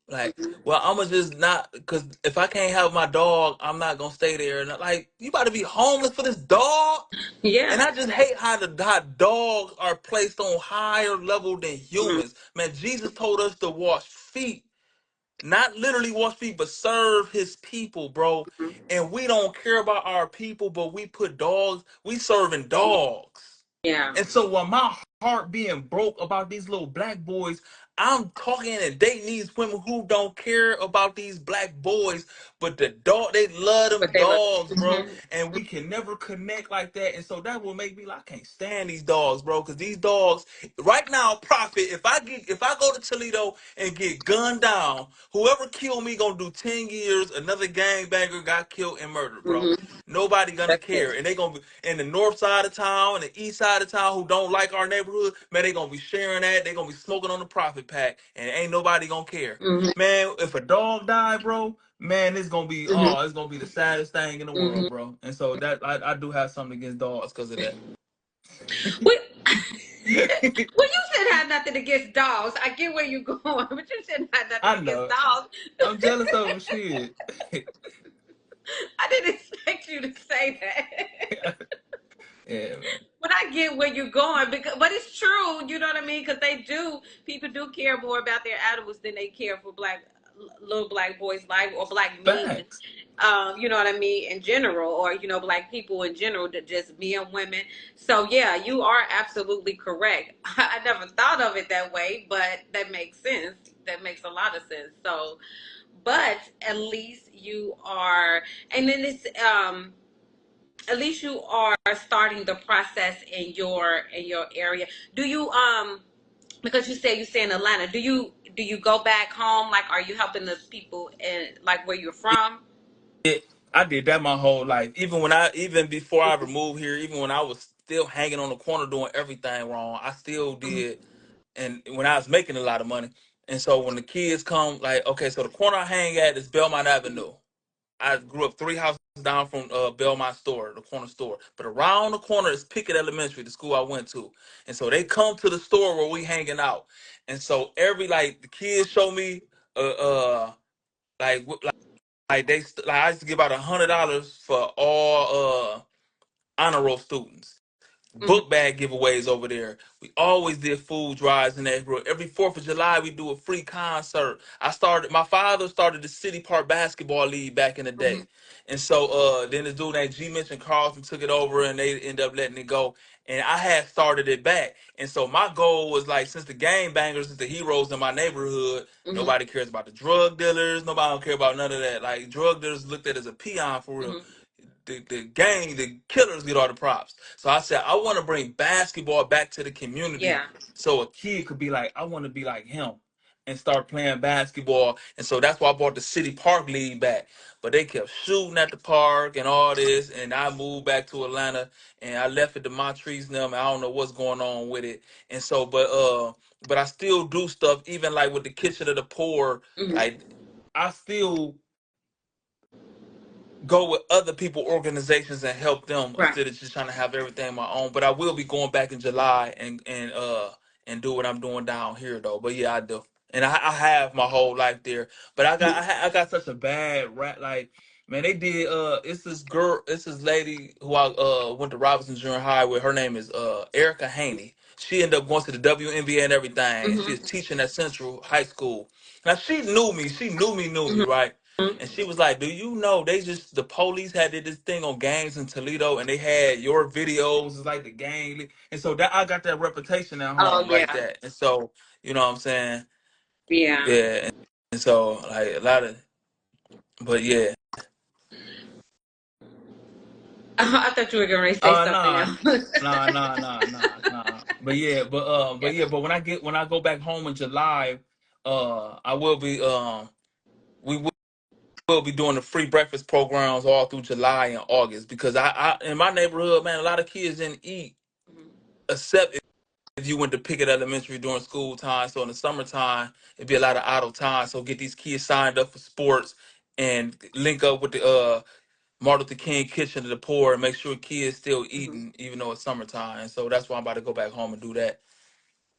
Like, Mhm. well, I'ma just not, cause if I can't have my dog, I'm not gonna stay there. And like, you about to be homeless for this dog? And Yeah. I just hate how dogs are placed on higher level than Mhm. humans. Man, Jesus told us to wash feet, not literally wash feet, but serve his people, bro. And we don't care about our people, but we put dogs, we serving dogs. Yeah. And so while my heart being broke about these little black boys, I'm talking and dating these women who don't care about these black boys, but the dog, they love them But they look. dogs, bro. Mhm. And we can never connect like that. And so that will make me like, I can't stand these dogs, bro. Cause these dogs, right now, Prophet, if I go to Toledo and get gunned down, whoever killed me gonna do 10 years, another gangbanger got killed and murdered, bro. Mhm. Nobody gonna That's care, it. and they gonna be in the north side of town and the east side of town who don't like our neighborhood. Man, they gonna be sharing that. They gonna be smoking on the profit pack, and ain't nobody gonna care. Mhm. Man, if a dog die, bro, man, Mhm. it's gonna be the saddest thing in the world, Mhm. bro. And so that I do have something against dogs because of that. We, well, you shouldn't have nothing against dogs. I get where you're going, but you shouldn't have nothing I against know. dogs. I'm jealous of them. Shit. I didn't expect you to say that. Yeah, man. But I get where you're going because, but it's true. You know what I mean? Because people do care more about their animals than they care for little black boys' life or black men. Facts. You know what I mean? In general, or black people in general, that just men, women. So yeah, you are absolutely correct. I never thought of it that way, but that makes sense. That makes a lot of sense. So, but at least you are, and then it's at least you are starting the process in your area. Do you because you say in Atlanta, do you go back home? Like, are you helping the people in like where you're from? It, I did that my whole life. Even before I ever moved here, even when I was still hanging on the corner doing everything wrong, I still did. And when I was making a lot of money, and so when the kids come, like, okay, so the corner I hang at is Belmont Avenue. I grew up 3 houses down from Belmont store, the corner store. But around the corner is Pickett Elementary, the school I went to. And so they come to the store where we hanging out. And so like the kids show me like like I used to give out $100 for all honor roll students, Hmm. book bag giveaways over there. We always did food drives in that group. Every 4th of July, we do a free concert. My father started the City Park Basketball League back in the Hmm. day. And so then this dude named G. Mitch and Carlson took it over and they ended up letting it go. And I had started it back. And so my goal was like, since the gang bangers is the heroes in my neighborhood, Hmm. nobody cares about the drug dealers. Nobody don't care about none of that. Like drug dealers looked at as a peon for real. Hmm. The killers get all the props. So I said, I want to bring basketball back to the community Yeah. so a kid could be like, I want to be like him and start playing basketball. And so that's why I brought the City Park League back. But they kept shooting at the park and all this. And I moved back to Atlanta and I left it to Montrese and them. I don't know what's going on with it. And so, but I still do stuff, even like with the Kitchen of the Poor. Hmm. Like, I still go with other people organizations and help them Right. instead of just trying to have everything on my own. But I will be going back in July and do what I'm doing down here though. But yeah, I do. And I have my whole life there. But I got such a bad rat, like, man, they did it's this lady who I went to Robinson Junior High with. Her name is Erica Haney. She ended up going to the WNBA and everything, and she's Hmm. teaching at Central High School. Now knew me, Hmm. right? And she was like, "Do you know the police had did this thing on gangs in Toledo, and they had your videos, it's like the gang." And so that I got that reputation at Oh home like yeah. that. And so you know what I'm saying, Yeah. yeah. And so like a lot of, but yeah, I thought you were going to say something nah, else. nah. But Yeah. yeah, but when I go back home in July, I will be we will be doing the free breakfast programs all through July and August because I in my neighborhood, man, a lot of kids didn't eat Mhm. except if you went to Pickett Elementary during school time. So in the summertime, it'd be a lot of idle time. So get these kids signed up for sports and link up with the Martin Luther King Kitchen to the Poor and make sure kids still Mhm. eating even though it's summertime. And so that's why I'm about to go back home and do that.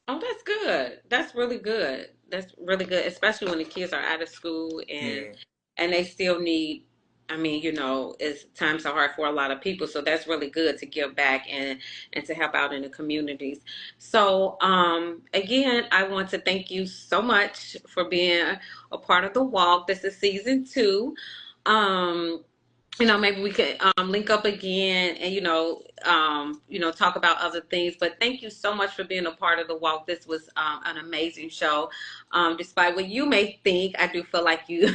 Oh, that's good. That's really good. That's really good, especially when the kids are out of school Yeah. and they still need. I mean, it's times are hard for a lot of people, so that's really good to give back and to help out in the communities. So, again, I want to thank you so much for being a part of the walk. This is season 2. Um, maybe we could link up again and talk about other things. But thank you so much for being a part of the walk. This was an amazing show. Despite what you may think, I do feel like you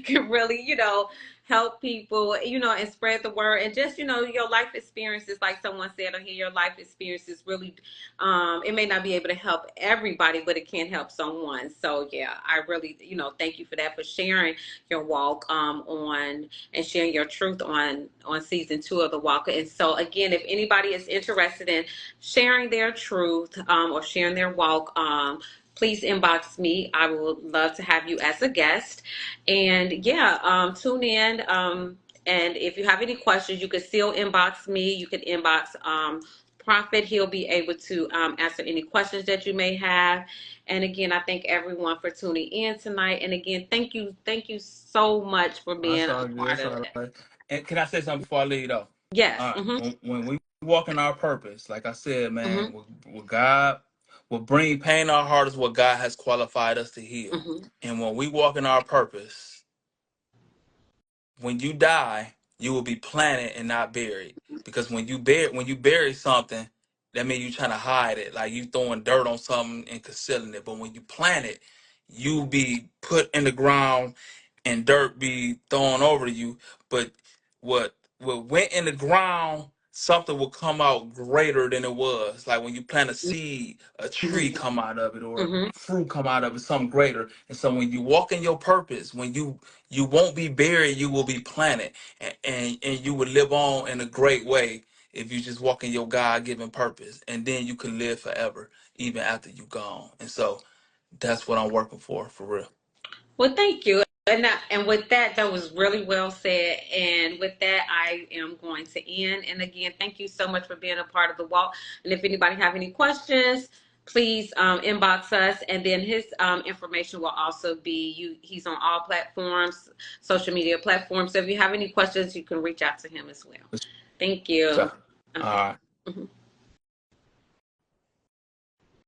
can really help people, and spread the word, and just your life experiences, like someone said on here, your life experiences really it may not be able to help everybody, but it can help someone. So yeah, I really thank you for that, for sharing your walk on and sharing your truth on season 2 of the Walker. And so again, if anybody is interested in sharing their truth or sharing their walk, please inbox me. I would love to have you as a guest. And yeah, tune in. And if you have any questions, you can still inbox me. You can inbox Prophet. He'll be able to answer any questions that you may have. And again, I thank everyone for tuning in tonight. And again, thank you so much for being That's a all good. part That's of all it. right. And can I say something before I leave though? Yes. All right. Mm-hmm. When we walk in our purpose, like I said, Mm-hmm. man, with God, what bring pain in our heart is what God has qualified us to heal. Mm-hmm. And when we walk in our purpose, when you die, you will be planted and not buried. Because when you bury something, that means you trying to hide it, like you throwing dirt on something and concealing it. But when you plant it, you be put in the ground and dirt be thrown over you. But what went in the ground, something will come out greater than it was. Like when you plant a seed, a tree Mm-hmm. come out of it or Mm-hmm. fruit come out of it, something greater. And so when you walk in your purpose, when you won't be buried, you will be planted, and you will live on in a great way if you just walk in your God-given purpose, and then you can live forever even after you gone. And so that's what I'm working for real. Well, thank you. And with that, that was really well said. And with that, I am going to end. And again, thank you so much for being a part of the walk. And if anybody have any questions, please inbox us. And then his information will also be he's on all platforms, social media platforms. So if you have any questions, you can reach out to him as well. Thank So, you. all Okay. right. Mhm.